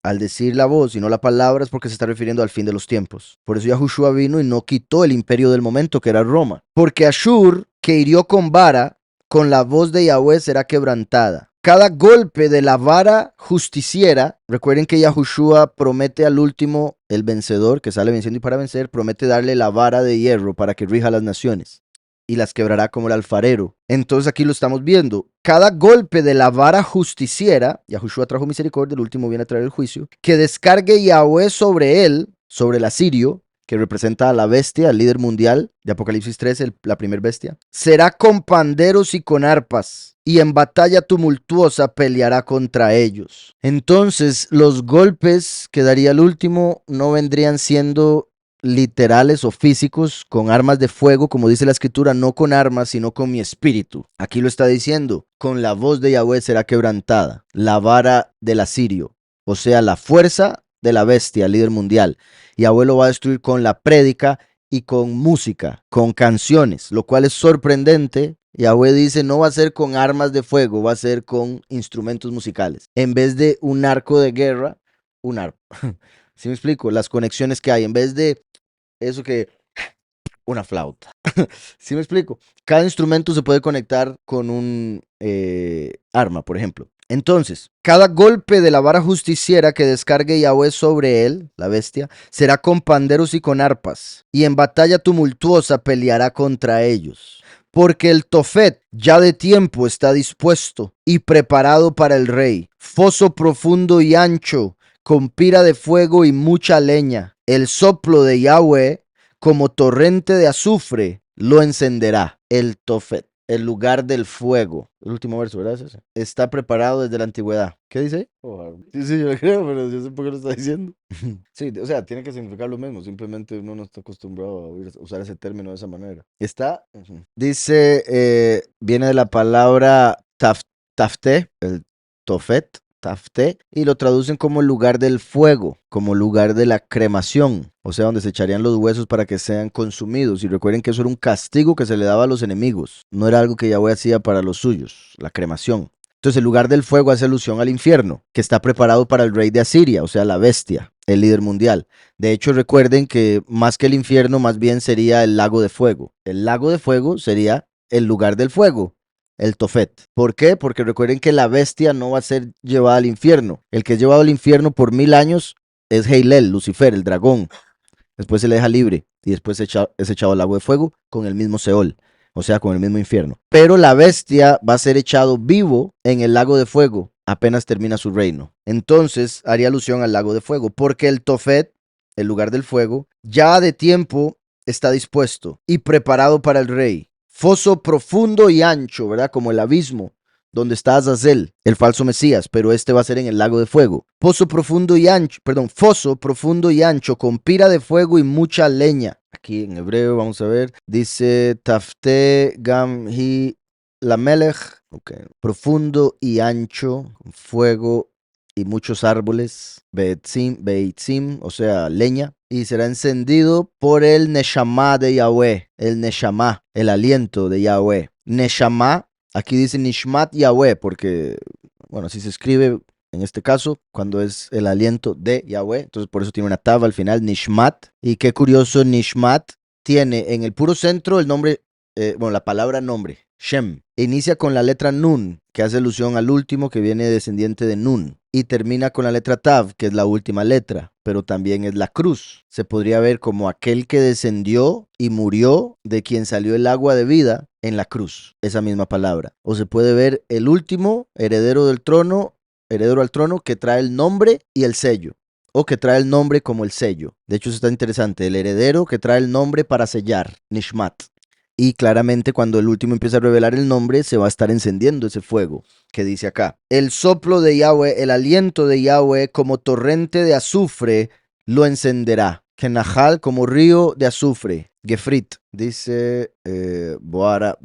al decir la voz y no la palabra es porque se está refiriendo al fin de los tiempos. Por eso Yahushua vino y no quitó el imperio del momento que era Roma. Porque Ashur, que hirió con vara, con la voz de Yahweh será quebrantada. Cada golpe de la vara justiciera, recuerden que Yahushua promete al último, el vencedor, que sale venciendo y para vencer, promete darle la vara de hierro para que rija las naciones. y las quebrará como el alfarero. Entonces aquí lo estamos viendo. Cada golpe de la vara justiciera, Yahushua trajo misericordia, el último viene a traer el juicio, que descargue Yahweh sobre él, sobre el asirio, que representa a la bestia, el líder mundial de Apocalipsis 13, la primer bestia, será con panderos y con arpas, y en batalla tumultuosa peleará contra ellos. Entonces, los golpes que daría el último no vendrían siendo literales o físicos con armas de fuego, como dice la escritura, no con armas, sino con mi espíritu. Aquí lo está diciendo, con la voz de Yahweh será quebrantada la vara del asirio, o sea, la fuerza de la bestia, líder mundial. Yahweh lo va a destruir con la prédica y con música, con canciones, lo cual es sorprendente. Yahweh dice, no va a ser con armas de fuego, va a ser con instrumentos musicales. En vez de un arco de guerra, un arpa. ¿Sí me explico? Las conexiones que hay, en vez de eso que una flauta. ¿Sí me explico? Cada instrumento se puede conectar con un arma, por ejemplo. Entonces, cada golpe de la vara justiciera que descargue Yahweh sobre él, la bestia, será con panderos y con arpas, y en batalla tumultuosa peleará contra ellos. Porque el Tofet ya de tiempo está dispuesto y preparado para el rey, foso profundo y ancho, con pira de fuego y mucha leña. El soplo de Yahweh, como torrente de azufre, lo encenderá. El Tofet, el lugar del fuego. El último verso, ¿verdad? Ese. Está preparado desde la antigüedad. ¿Qué dice? Oh, sí, yo lo creo, pero yo sé por qué lo está diciendo. Sí, o sea, tiene que significar lo mismo. Simplemente uno no está acostumbrado a usar ese término de esa manera. Está, dice, viene de la palabra tafté, el Tofet. Tafté, y lo traducen como el lugar del fuego, como lugar de la cremación, o sea, donde se echarían los huesos para que sean consumidos. Y recuerden que eso era un castigo que se le daba a los enemigos, no era algo que Yahweh hacía para los suyos, la cremación. Entonces el lugar del fuego hace alusión al infierno, que está preparado para el rey de Asiria, o sea, la bestia, el líder mundial. De hecho, recuerden que más que el infierno, más bien sería el lago de fuego. El lago de fuego sería el lugar del fuego, el Tofet. ¿Por qué? Porque recuerden que la bestia no va a ser llevada al infierno. El que es llevado al infierno por 1000 años es Heilel, Lucifer, el dragón. Después se le deja libre y después es echado al lago de fuego con el mismo Seol, o sea, con el mismo infierno. Pero la bestia va a ser echado vivo en el lago de fuego apenas termina su reino. Entonces haría alusión al lago de fuego, porque el Tofet, el lugar del fuego, ya de tiempo está dispuesto y preparado para el rey. Foso profundo y ancho, ¿verdad? Como el abismo donde está Azazel, el falso Mesías, pero este va a ser en el lago de fuego. Foso profundo y ancho, con pira de fuego y mucha leña. Aquí en hebreo, vamos a ver, dice Tafte Gam Hi Lamelech, okay. Profundo y ancho, con fuego y muchos árboles, Beitzim, o sea, leña, y será encendido por el Neshama de Yahweh, el Neshama, el aliento de Yahweh. Neshama, aquí dice Nishmat Yahweh, porque, bueno, así se escribe en este caso, cuando es el aliento de Yahweh, entonces por eso tiene una tab al final, Nishmat, y qué curioso, Nishmat tiene en el puro centro el nombre, la palabra nombre, Shem. Inicia con la letra Nun, que hace alusión al último que viene descendiente de Nun. Y termina con la letra Tav, que es la última letra, pero también es la cruz. Se podría ver como aquel que descendió y murió, de quien salió el agua de vida en la cruz, esa misma palabra. O se puede ver el último heredero del trono, heredero al trono, que trae el nombre y el sello, o que trae el nombre como el sello. De hecho, eso está interesante, el heredero que trae el nombre para sellar, Nishmat. Y claramente cuando el último empieza a revelar el nombre, se va a estar encendiendo ese fuego que dice acá. El soplo de Yahweh, el aliento de Yahweh, como torrente de azufre, lo encenderá. Kenahal, como río de azufre. Gefrit, dice Boara.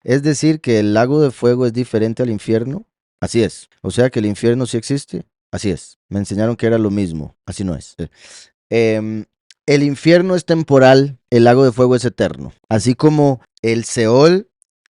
Es decir, que el lago de fuego es diferente al infierno. Así es. O sea que el infierno sí existe. Así es. Me enseñaron que era lo mismo. Así no es. El infierno es temporal, el lago de fuego es eterno. Así como el Seol,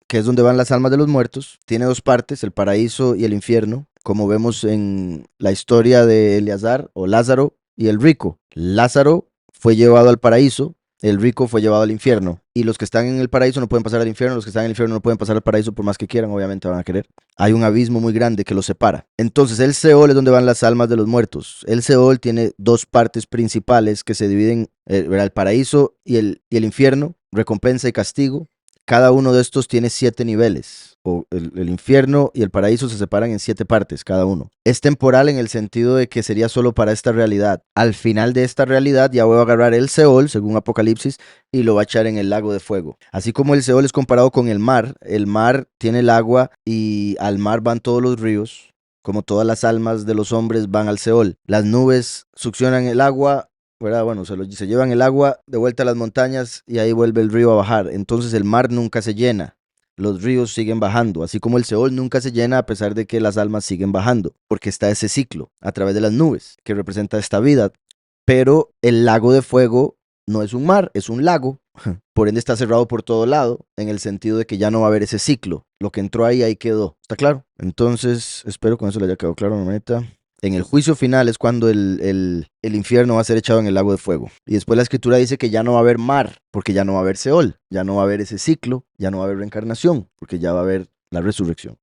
que es donde van las almas de los muertos, tiene dos partes, el paraíso y el infierno, como vemos en la historia de Eleazar o Lázaro y el rico. Lázaro fue llevado al paraíso, el rico fue llevado al infierno. Y los que están en el paraíso no pueden pasar al infierno, los que están en el infierno no pueden pasar al paraíso por más que quieran, obviamente van a querer. Hay un abismo muy grande que los separa. Entonces el Seol es donde van las almas de los muertos. El Seol tiene dos partes principales que se dividen, el paraíso y el infierno, recompensa y castigo. cada uno de estos tiene 7 niveles. O el infierno y el paraíso se separan en 7 partes cada uno. Es temporal en el sentido de que sería solo para esta realidad. Al final de esta realidad ya voy a agarrar el Seol, según Apocalipsis, y lo va a echar en el lago de fuego. Así como el Seol es comparado con el mar tiene el agua y al mar van todos los ríos. Como todas las almas de los hombres van al Seol. Las nubes succionan el agua, ¿verdad? Bueno, se llevan el agua de vuelta a las montañas y ahí vuelve el río a bajar. Entonces el mar nunca se llena. Los ríos siguen bajando, así como el Seol nunca se llena a pesar de que las almas siguen bajando, porque está ese ciclo a través de las nubes que representa esta vida. Pero el lago de fuego no es un mar, es un lago. Por ende está cerrado por todo lado, en el sentido de que ya no va a haber ese ciclo. Lo que entró ahí quedó. ¿Está claro? Entonces, espero con eso le haya quedado claro, mamita. En el juicio final es cuando el infierno va a ser echado en el lago de fuego. Y después la escritura dice que ya no va a haber mar, porque ya no va a haber Seol, ya no va a haber ese ciclo, ya no va a haber reencarnación, porque ya va a haber la resurrección.